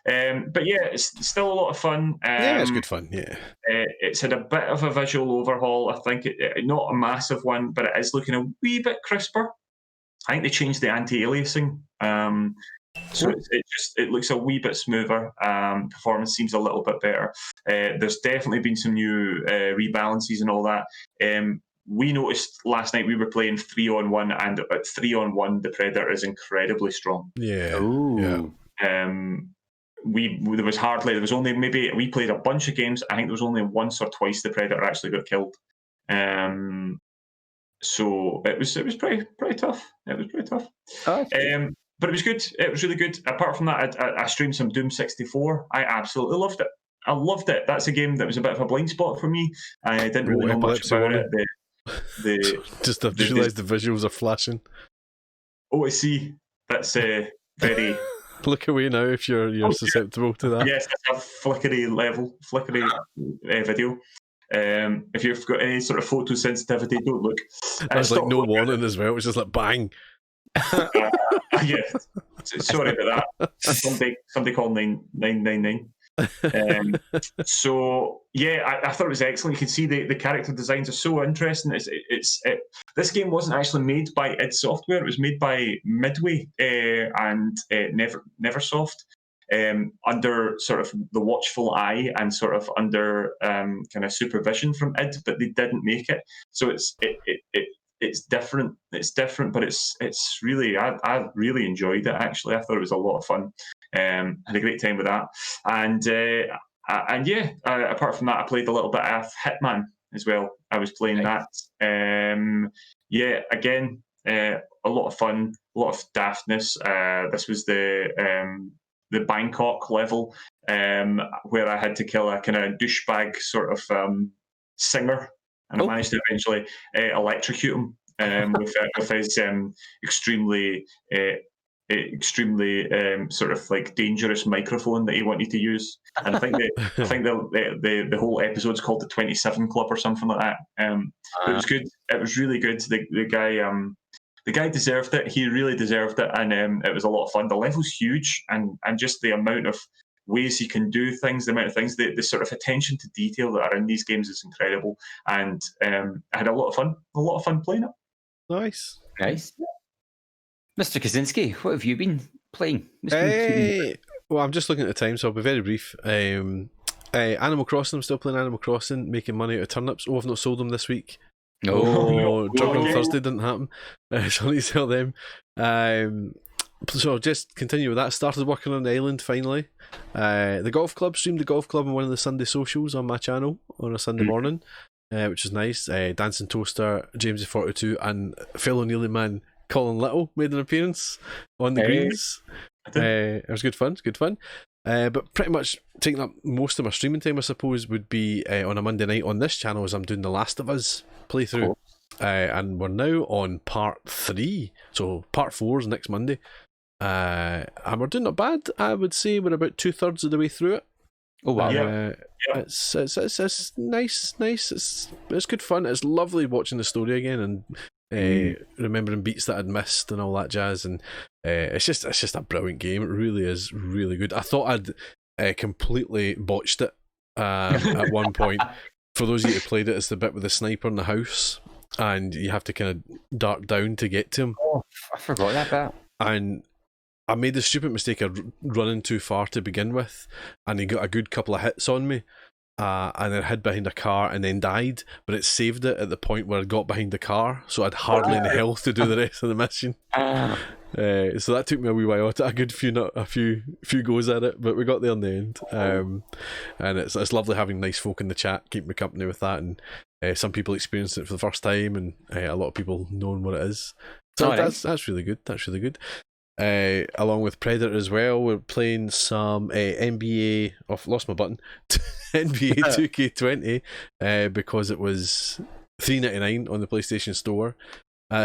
But yeah, it's still a lot of fun. It's good fun, yeah. It's had a bit of a visual overhaul. I think not a massive one, but it is looking a wee bit crisper. I think they changed the anti-aliasing, so it looks a wee bit smoother. Performance seems a little bit better. There's definitely been some new rebalances and all that. We noticed last night we were playing 3-on-1, and at 3-on-1 the Predator is incredibly strong. Yeah. Ooh. Yeah. There was only maybe we played a bunch of games. I think there was only once or twice the Predator actually got killed. So it was pretty tough. It was pretty tough. But it was good. It was really good. Apart from that, I streamed some Doom 64. I absolutely loved it. I loved it. That's a game that was a bit of a blind spot for me. I didn't really know much about it. Just I've realised the visuals are flashing. Oh, I see. That's very. Look away now if you're susceptible to that. Yes, it's a flickery video. If you've got any sort of photosensitivity, don't look. There's like no warning as well. It's just like bang. Yeah, sorry about that. Somebody called 999. So yeah, I thought it was excellent. You can see the character designs are so interesting. This game wasn't actually made by id Software. It was made by Midway and Neversoft, under sort of the watchful eye and sort of under kind of supervision from id, but they didn't make it. So it's different. It's different, but it's really I really enjoyed it. Actually, I thought it was a lot of fun. Had a great time with that, and yeah. Apart from that, I played a little bit of Hitman as well. I was playing that. Yeah, again, a lot of fun, a lot of daftness. This was the Bangkok level, where I had to kill a kind of douchebag sort of singer, and I managed to eventually electrocute him with his extremely sort of like dangerous microphone that he wanted to use. And I think the whole episode's called the 27 Club or something like that. It was good. It was really good. The guy deserved it. He really deserved it, and it was a lot of fun. The level's huge, and just the amount of ways you can do things, the amount of things, the sort of attention to detail that are in these games is incredible. And I had a lot of fun playing it. Nice. Mr. Kaczynski, what have you been playing? Well, I'm just looking at the time, so I'll be very brief. Animal Crossing, I'm still playing Animal Crossing, making money out of turnips. Oh, I've not sold them this week. No. Drug on Thursday didn't happen. So I need to sell them. So I'll just continue with that. Started working on the island finally. The golf club, streamed the golf club on one of the Sunday socials on my channel on a Sunday morning, which is nice. Dancing Toaster, Jamesy42, and fellow Nearly Man Colin Little made an appearance on the greens. It was good fun. But pretty much taking up most of my streaming time, I suppose, would be on a Monday night on this channel as I'm doing the Last of Us playthrough. And we're now on part 3, so part 4 is next Monday. And we're doing not bad. I would say we're about 2/3 of the way through it. Oh wow! It's nice. It's good fun. It's lovely watching the story again and remembering beats that I'd missed and all that jazz. And it's just a brilliant game. It really is really good. I thought I'd completely botched it at one point. For those of you who played it, it's the bit with the sniper in the house, and you have to kind of dart down to get to him. Oh, I forgot that bit. And I made the stupid mistake of running too far to begin with, and he got a good couple of hits on me, and then hid behind a car and then died, but it saved it at the point where I got behind the car, so I'd hardly any health to do the rest of the mission. So that took me a wee while. I took a good few goes at it, but we got there in the end. And it's lovely having nice folk in the chat, keep me company with that, and some people experiencing it for the first time, and a lot of people knowing what it is. So that's really good. Along with Predator as well, we're playing some NBA. I've lost my button. NBA 2K20 because it was $3.99 on the PlayStation Store.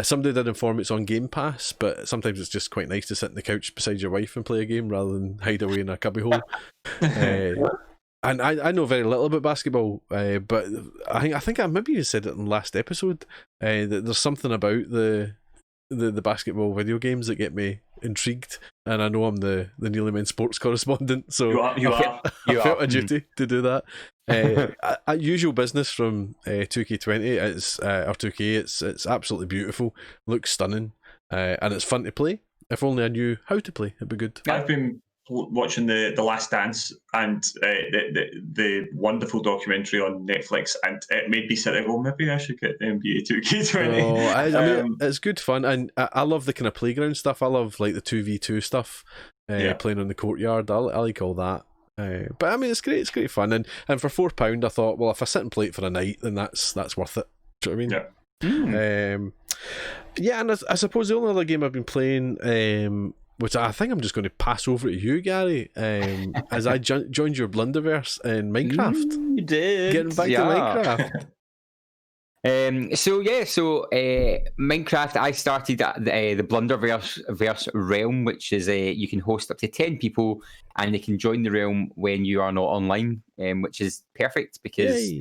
Somebody did inform it's on Game Pass, but sometimes it's just quite nice to sit on the couch beside your wife and play a game rather than hide away in a cubbyhole. And I know very little about basketball, but I think I maybe you said it in the last episode that there's something about the basketball video games that get me intrigued, and I know I'm the Nearly Men sports correspondent, so I felt a duty to do that. Usual business from 2K20. It's or 2K. It's absolutely beautiful, looks stunning, and it's fun to play. If only I knew how to play, it'd be good. I've been watching the Last Dance and the wonderful documentary on Netflix, and it made me sit there, well, maybe I should get the NBA 2K20. I mean, it's good fun, and I love the kind of playground stuff. I love like the 2v2 stuff, playing on the courtyard. I like all that. But I mean, it's great fun, and for £4 I thought, well, if I sit and play it for a night, then that's worth it. Do you know what I mean? And I suppose the only other game I've been playing, which I think I'm just going to pass over to you, Gary, as I joined your Blunderverse in Minecraft. You did. Getting back to Minecraft. So Minecraft, I started at the Blunderverse realm, which is you can host up to 10 people and they can join the realm when you are not online, which is perfect because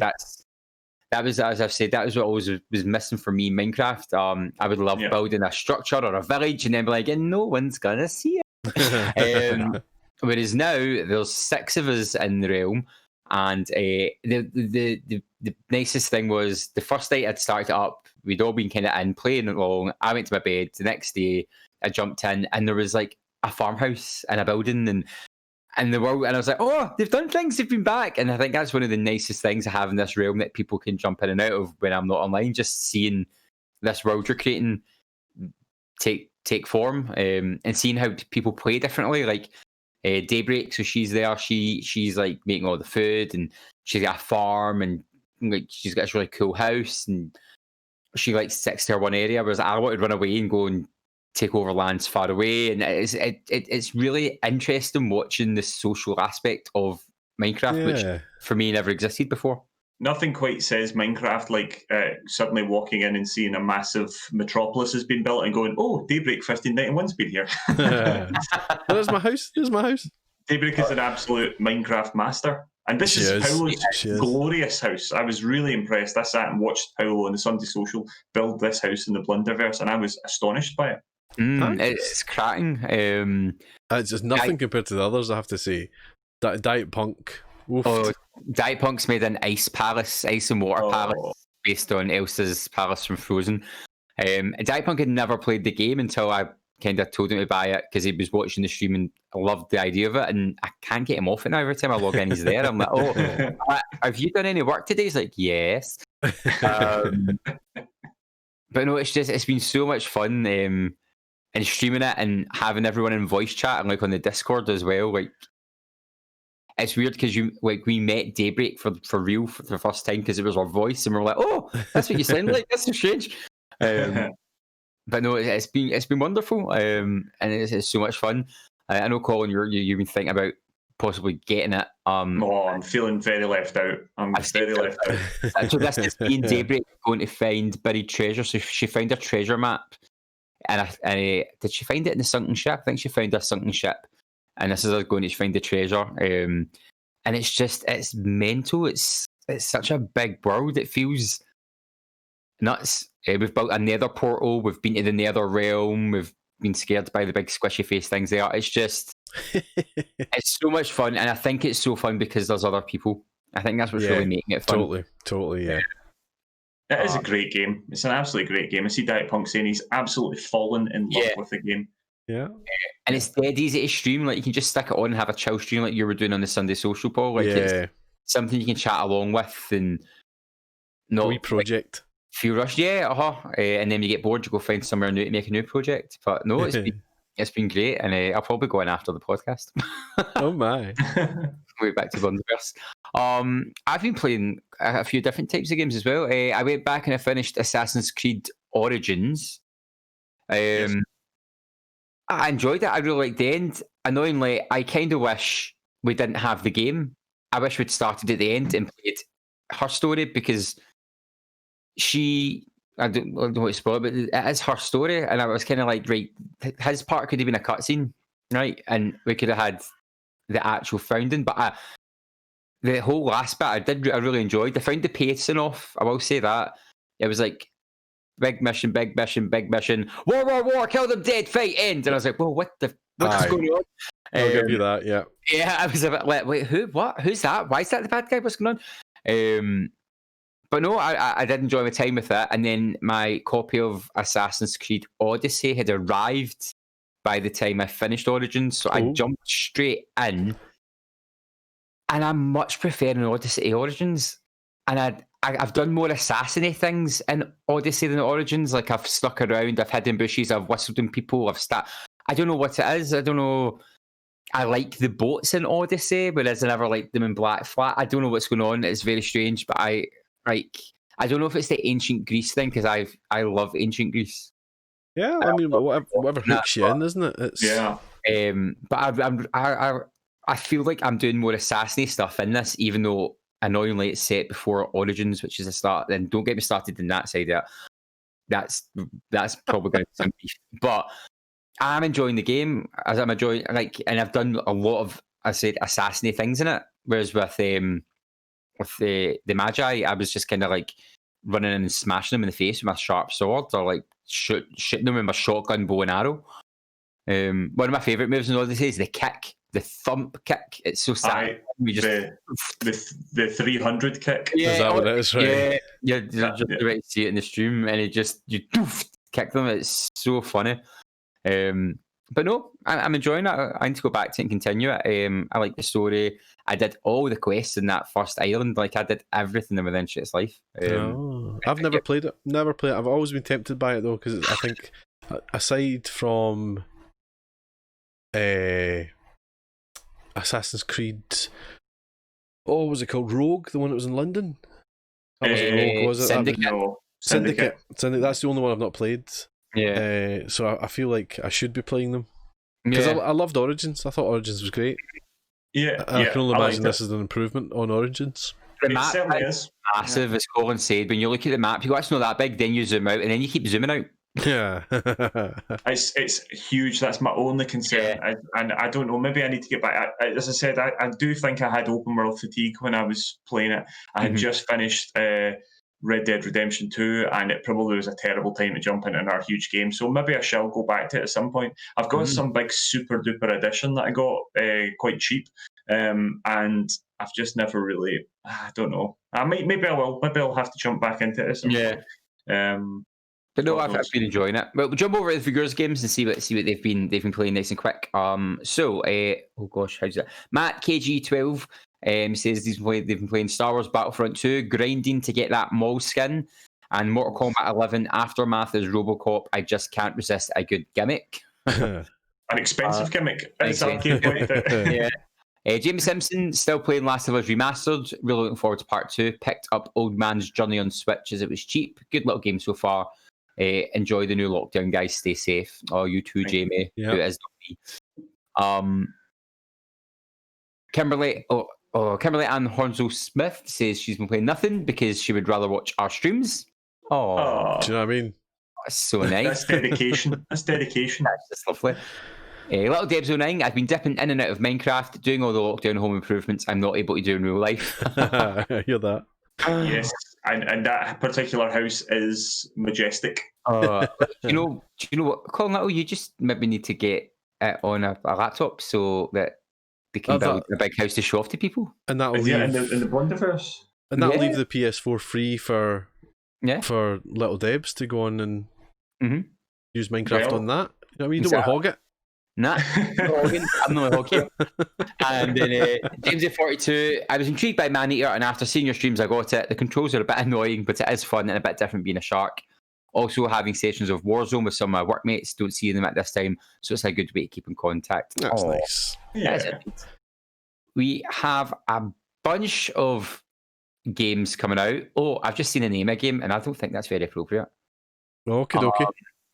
that was, as I've said, that was what always was missing for me in Minecraft. I would love building a structure or a village and then be like, and no one's gonna see it. Whereas now there's 6 of us in the realm, and the nicest thing was the first night I'd started it up, we'd all been kind of in playing along. I went to my bed. The next day I jumped in, and there was like a farmhouse and a building and the world, and I was like, oh, they've done things, they've been back. And I think that's one of the nicest things I have in this realm, that people can jump in and out of when I'm not online, just seeing this world you're creating take form, and seeing how people play differently. Like Daybreak, so she's there, she's like making all the food, and she's got a farm, and like she's got this really cool house, and she like sticks to her one area, whereas I wanted to run away and go and take over lands far away. And it's really interesting watching the social aspect of Minecraft, which for me never existed before. Nothing quite says Minecraft like suddenly walking in and seeing a massive metropolis has been built and going, oh, Daybreak 1591's been here. There's my house. Daybreak is an absolute Minecraft master. And this is Paolo's glorious house. I was really impressed. I sat and watched Paolo on the Sunday Social build this house in the Blunderverse, and I was astonished by it. It's cracking. It's just nothing compared to the others, I have to say. Diet Punk. Oof. Oh, Diet Punk's made an ice and water palace based on Elsa's palace from Frozen. Diet Punk had never played the game until I kind of told him to buy it, because he was watching the stream and I loved the idea of it, and I can't get him off it now. Every time I log in, he's there. I'm like, oh, have you done any work today? He's like, yes. But no, it's been so much fun, and streaming it and having everyone in voice chat and like on the Discord as well. Like, it's weird because we met Daybreak for real for the first time, because it was our voice, and we're like, oh, that's what you sound like. That's so strange. But no, it's been wonderful, and it's so much fun. I know, Colin, you've been thinking about possibly getting it. I'm feeling very left out. I'm very left out. So this is me and Daybreak going to find buried treasure. So she found a treasure map, and did she find it in the sunken ship? I think she found a sunken ship, and this is us going to find the treasure. And it's mental. It's such a big world. It feels nuts. We've built a nether portal. We've been to the nether realm. We've been scared by the big squishy face things there. It's just, it's so much fun. And I think it's so fun because there's other people. I think that's what's really making it fun. Totally, yeah. It is a great game. It's an absolutely great game. I see Diet Punk saying he's absolutely fallen in love with the game. Yeah. And it's dead easy to stream. Like, you can just stick it on and have a chill stream like you were doing on the Sunday Social, Paul. Like, it's something you can chat along with and not... Wee project. Feel rushed, and then you get bored, you go find somewhere new to make a new project. But no, it's been great, and I'll probably go in after the podcast. Oh my! Wait, back to Blunderverse. I've been playing a few different types of games as well. I went back and I finished Assassin's Creed Origins. I enjoyed it. I really liked the end. Annoyingly, I kind of wish we didn't have the game. I wish we'd started at the end and played her story, because I don't want to spoil it, but it is her story, and I was kind of like, right, his part could have been a cutscene, right, and we could have had the actual founding, but the whole last bit I really enjoyed. I found the pacing off, I will say that. It was like big mission, war, kill them dead, fight, end, and I was like, well, what's going on? I'll give you that, yeah. Yeah, I was a bit like, wait, who's that? Why is that the bad guy? What's going on? But no, I did enjoy my time with it. And then my copy of Assassin's Creed Odyssey had arrived by the time I finished Origins. So I jumped straight in. And I much prefer an Odyssey to Origins. And I've done more assassin-y things in Odyssey than Origins. Like, I've stuck around, I've hid in bushes, I've whistled in people, I don't know what it is. I don't know. I like the boats in Odyssey, whereas I never liked them in Black Flat. I don't know what's going on. It's very strange, but I don't know if it's the ancient Greece thing, because I love ancient Greece. Yeah, I mean, whatever hooks you in, isn't it? But I feel like I'm doing more assassin stuff in this, even though annoyingly it's set before Origins, which is a start. Then don't get me started in that side of it. That's probably going to be some beef. But I'm enjoying the game, as I'm enjoying, and I've done a lot of, I said, assassin things in it. Whereas with the Magi, I was just kind of like running in and smashing them in the face with my sharp sword, or like shooting them with my shotgun, bow and arrow. One of my favourite moves in Odyssey is the kick, the thump kick. It's so sad. We just the 300 kick. Is that what it is? Right? Yeah, you're just about to see it in the stream, and you kick them. It's so funny. But no, I'm enjoying it. I need to go back to it and continue it. I like the story. I did all the quests in that first island. Like, I did everything in Within Shit's Life. I've never played it. Never played it. I've always been tempted by it though, because I think aside from Assassin's Creed, what was it called? Rogue, the one that was in London. That wasn't Rogue, was it? Syndicate. Syndicate. That's the only one I've not played. Yeah. So I feel like I should be playing them because I loved Origins. I thought Origins was great. Yeah, I can only imagine this is an improvement on Origins. The map is massive, as Colin said. When you look at the map, you go, it's not that big. Then you zoom out, and then you keep zooming out. Yeah, it's huge. That's my only concern. And I don't know. Maybe I need to get back. As I said, I do think I had open world fatigue when I was playing it. I had just finished Red Dead Redemption 2, and it probably was a terrible time to jump into another huge game. So maybe I shall go back to it at some point. I've got some big super duper edition that I got quite cheap, and I've just never really. I don't know. Maybe I will. Maybe I'll have to jump back into it at some point. But no, I've been enjoying it. But we'll jump over to the Figures games and see what they've been playing nice and quick. So oh gosh, how's that? Matt KG12 says they've been playing Star Wars Battlefront 2, grinding to get that Maul skin, and Mortal Kombat 11 Aftermath as RoboCop. I just can't resist a good gimmick. An expensive gimmick. James Simpson still playing Last of Us Remastered. Really looking forward to part 2. Picked up Old Man's Journey on Switch as it was cheap. Good little game so far. Enjoy the new lockdown, guys. Stay safe. Oh, you too, Jamie. Who is not me. Kimberly Ann Hornsel Smith says she's been playing nothing because she would rather watch our streams. Oh, do you know what I mean? That's so nice. That's dedication. That's just lovely. Little Debs09, I've been dipping in and out of Minecraft, doing all the lockdown home improvements I'm not able to do in real life. I hear that. Yes, and that particular house is majestic. Do you know what, Colin Little? You just maybe need to get it on a laptop so that they can build a big house to show off to people. And that'll leave in the Bondiverse. And that'll leave the PS4 free for Little Debs to go on and use Minecraft on that. You know what I mean? You don't want to hog it. Nah, I'm not hogging. And then James A42, I was intrigued by Maneater, and after seeing your streams, I got it. The controls are a bit annoying, but it is fun and a bit different being a shark. Also, having sessions of Warzone with some of my workmates, don't see them at this time, so it's a good way to keep in contact. That's nice. Yeah. We have a bunch of games coming out. Oh, I've just seen a name of a game, and I don't think that's very appropriate. Okay.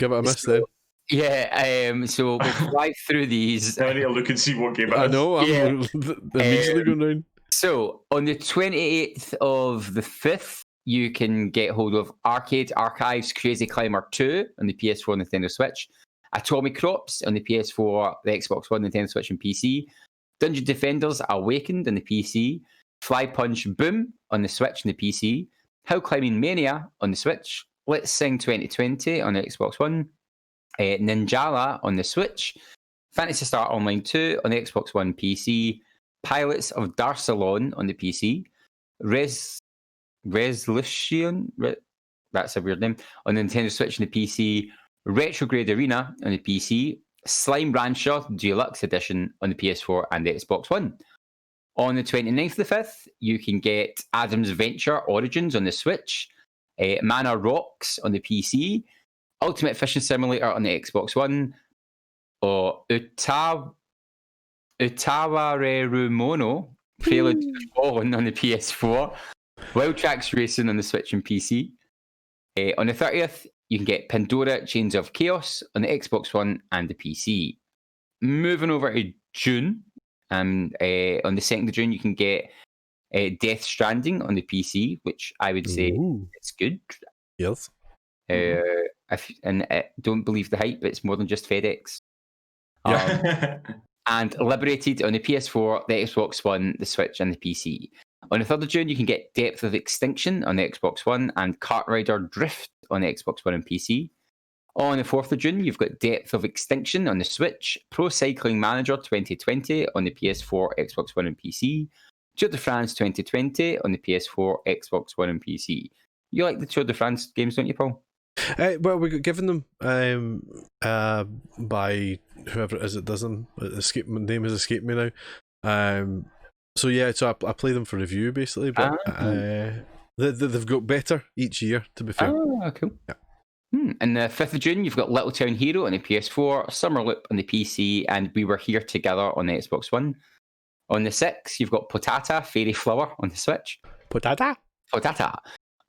Give it a miss then. Yeah, so we'll fly through these. I need to look and see what game it is. I know, I'm immediately going down. So, on the 28th of the 5th, you can get hold of R-CADE Archives Crazy Climber 2 on the PS4 and Nintendo Switch, Atomic Crops on the PS4, the Xbox One, Nintendo Switch and PC, Dungeon Defenders Awakened on the PC, Fly Punch Boom on the Switch and the PC, Hill Climbing Mania on the Switch, Let's Sing 2020 on the Xbox One, Ninjala on the Switch, Phantasy Star Online 2 on the Xbox One PC, Pilots of Darsalon on the PC, Resolution, that's a weird name, on the Nintendo Switch and the PC, Retrograde Arena on the PC, Slime Rancher Deluxe Edition on the PS4 and the Xbox One. On the 29th of the 5th, you can get Adam's Venture Origins on the Switch, Mana Rocks on the PC, Ultimate Fishing Simulator on the Xbox One, or Utawarerumono Prelude to Fallen on the PS4, Wild Tracks Racing on the Switch and PC. On the 30th, you can get Pandora Chains of Chaos on the Xbox One and the PC. Moving over to June, and on the 2nd of June, you can get Death Stranding on the PC, which I would say it's good. Yes. Don't believe the hype, it's more than just FedEx. Yeah. And Liberated on the PS4, the Xbox One, the Switch, and the PC. On the 3rd of June, you can get Depth of Extinction on the Xbox One and Kart Rider Drift on the Xbox One and PC. On the 4th of June, you've got Depth of Extinction on the Switch, Pro Cycling Manager 2020 on the PS4, Xbox One and PC, Tour de France 2020 on the PS4, Xbox One and PC. You like the Tour de France games, don't you, Paul? Well, we got given them by whoever it is that does them. My name has escaped me now. So I play them for review basically, but they've got better each year. To be fair. Oh, cool. Yeah. And the 5th of June, you've got Little Town Hero on the PS4, Summer Loop on the PC, and We Were Here Together on the Xbox One. On the 6th, you've got Potata Fairy Flower on the Switch. Potata.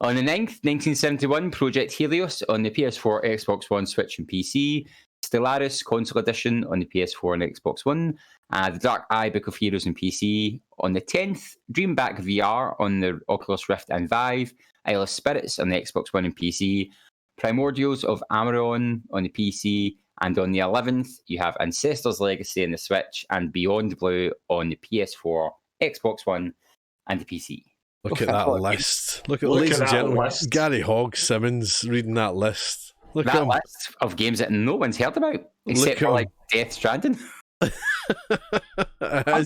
On the 9th, 1971, Project Helios on the PS4, Xbox One, Switch and PC. Stellaris Console Edition on the PS4 and Xbox One. The Dark Eye Book of Heroes on PC. On the 10th, Dreamback VR on the Oculus Rift and Vive. Isle of Spirits on the Xbox One and PC. Primordials of Amaron on the PC. And on the 11th, you have Ancestor's Legacy on the Switch and Beyond Blue on the PS4, Xbox One, and the PC. Look at that list. Look at ladies and gentlemen, list. Gary Hogg-Simmons reading that list. Look that list of games that no one's heard about, except for like Death Stranding. I'm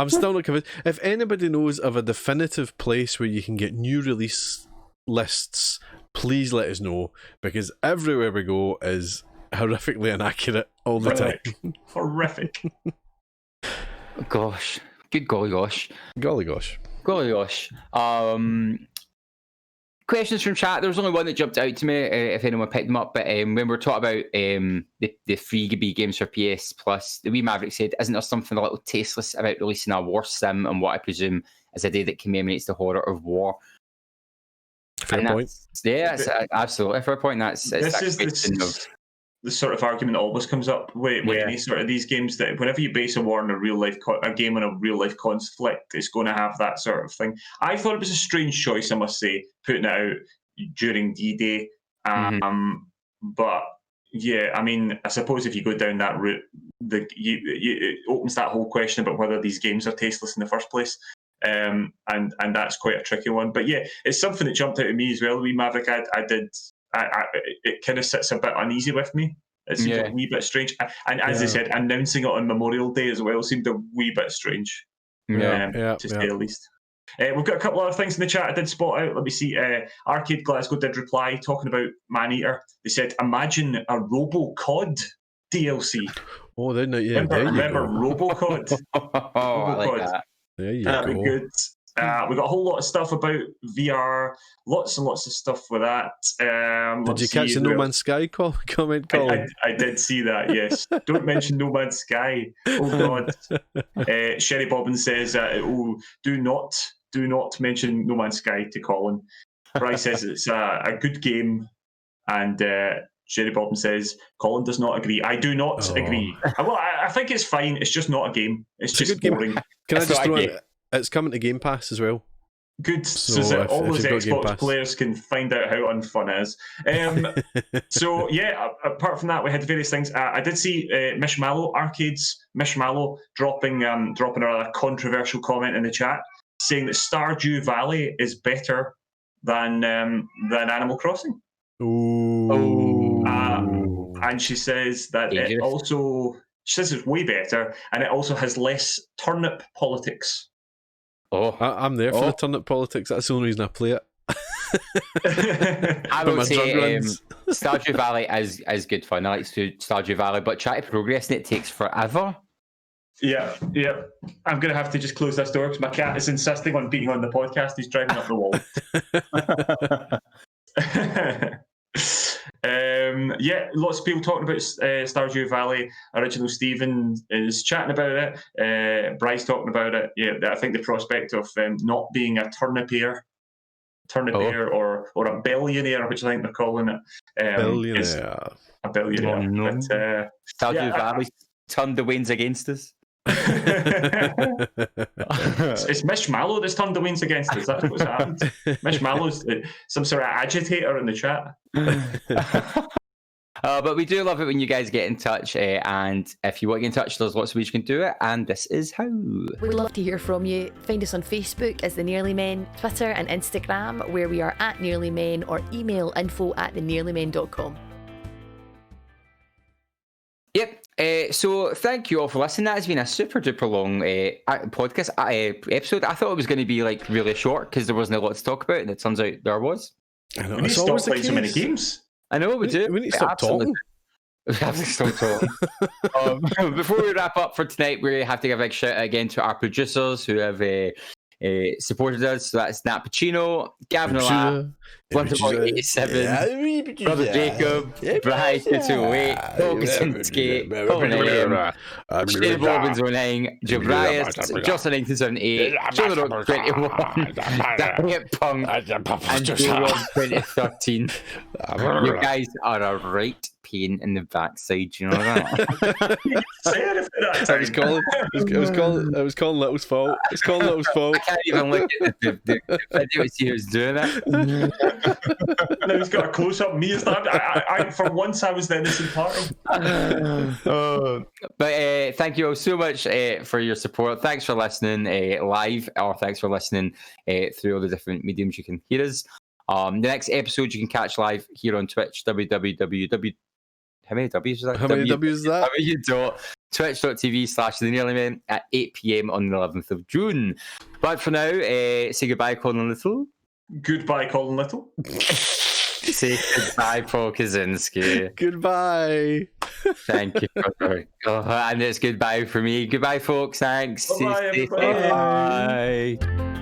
still not convinced. If anybody knows of a definitive place where you can get new release lists, please let us know, because everywhere we go is horrifically inaccurate all the time. Horrific. Gosh. Good golly gosh. Golly gosh. Golly gosh. Questions from chat. There was only one that jumped out to me, if anyone picked them up. But when we were talking about the freebie games for PS Plus, the wee Maverick said, isn't there something a little tasteless about releasing a war sim on what I presume is a day that commemorates the horror of war? Fair point. Yeah, absolutely. Fair point. The sort of argument always comes up with any sort of these games, that whenever you base a war on a game on a real life conflict, it's going to have that sort of thing. I thought it was a strange choice, I must say, putting it out during D-Day. But yeah, I mean, I suppose if you go down that route, it opens that whole question about whether these games are tasteless in the first place. And that's quite a tricky one. But yeah, it's something that jumped out at me as well. Wee Maverick, it kind of sits a bit uneasy with me. It seems a wee bit strange. And as I said, announcing it on Memorial Day as well seemed a wee bit strange, to say the least. We've got a couple other things in the chat I did spot out. Let me see. R-CADE Glasgow did reply talking about Maneater. They said, imagine a Robo-COD DLC. Oh, then remember Robo-COD? I like that. There you That'd go. be good. We got a whole lot of stuff about VR, lots and lots of stuff with that. Did you catch the No Man's Sky comment, Colin? I did see that, yes. Don't mention No Man's Sky. Oh, God. Sherry Bobbins says, do not mention No Man's Sky to Colin. Bryce says it's a good game, and Sherry Bobbins says, Colin does not agree. I do not agree. Well, I think it's fine. It's just not a game. It's just boring. Can I just throw it? It's coming to Game Pass as well. Good, so that all those Xbox players can find out how unfun it is. So yeah, apart from that, we had various things. I did see Mishmallow, R-CADE's Mishmallow, dropping a controversial comment in the chat, saying that Stardew Valley is better than Animal Crossing. Ooh. And she says that she says it's way better, and it also has less turnip politics. I'm there for the turnip politics. That's the only reason I play it. I would say Stardew Valley is good fun. I like Stardew Valley, but try to progress and it takes forever. Yeah. I'm going to have to just close this door because my cat is insisting on being on the podcast. He's driving up the wall. Lots of people talking about Stardew Valley. Original Stephen is chatting about it. Bryce talking about it. Yeah, I think the prospect of not being a turnipaire or a billionaire, which I think they're calling it. Billionaire. A billionaire. Oh, no. But, Stardew Valley turned the winds against us. It's Mishmallow that's turned the winds against us. That's what's happened. Mishmallow's some sort of agitator in the chat. But we do love it when you guys get in touch. And if you want to get in touch, there's lots of ways you can do it. And this is how. We'd love to hear from you. Find us on Facebook as The Nearly Men, Twitter and Instagram, where we are at Nearly Men, or email info@thenearlymen.com. Yep. So thank you all for listening. That has been a super duper long podcast episode. I thought it was going to be like really short because there wasn't a lot to talk about, and it turns out there was. I know, We need to stop playing so many games. I know we do. We need to stop Absolutely. talking. We have to stop talking. Before we wrap up for tonight, we have to give a big shout out again to our producers who have supported us. So that's Nat Pacino, Gavin O'La, Wonderboy87, Brother Jacob, Brian 228, Hogg-Simmons, Colin M, Shane Bobbins 09, Jabrias, Jocelyn 1978, Joe Rock 21, Diet Punk, and Joe Rob 2013. You guys are a right pain in the backside, you know that? Say anything that I was calling. I was calling Little's fault. I was calling Little's fault. I can't even look at the video to see who's doing it. And then he's got a close up of me as that. I for once I was the innocent party. But thank you all so much for your support. Thanks for listening live, or thanks for listening through all the different mediums you can hear us. The next episode you can catch live here on Twitch. www. How many W's is that? How many W's is that? Twitch.tv/The Nearly Men at 8 p.m. on the 11th of June. But for now, say goodbye, Colin Little. Goodbye, Colin Little. Say goodbye, Paul Kaczynski. Goodbye. Thank you. And it's goodbye for me. Goodbye, folks. Thanks. Bye-bye, Stay safe. everybody. Bye.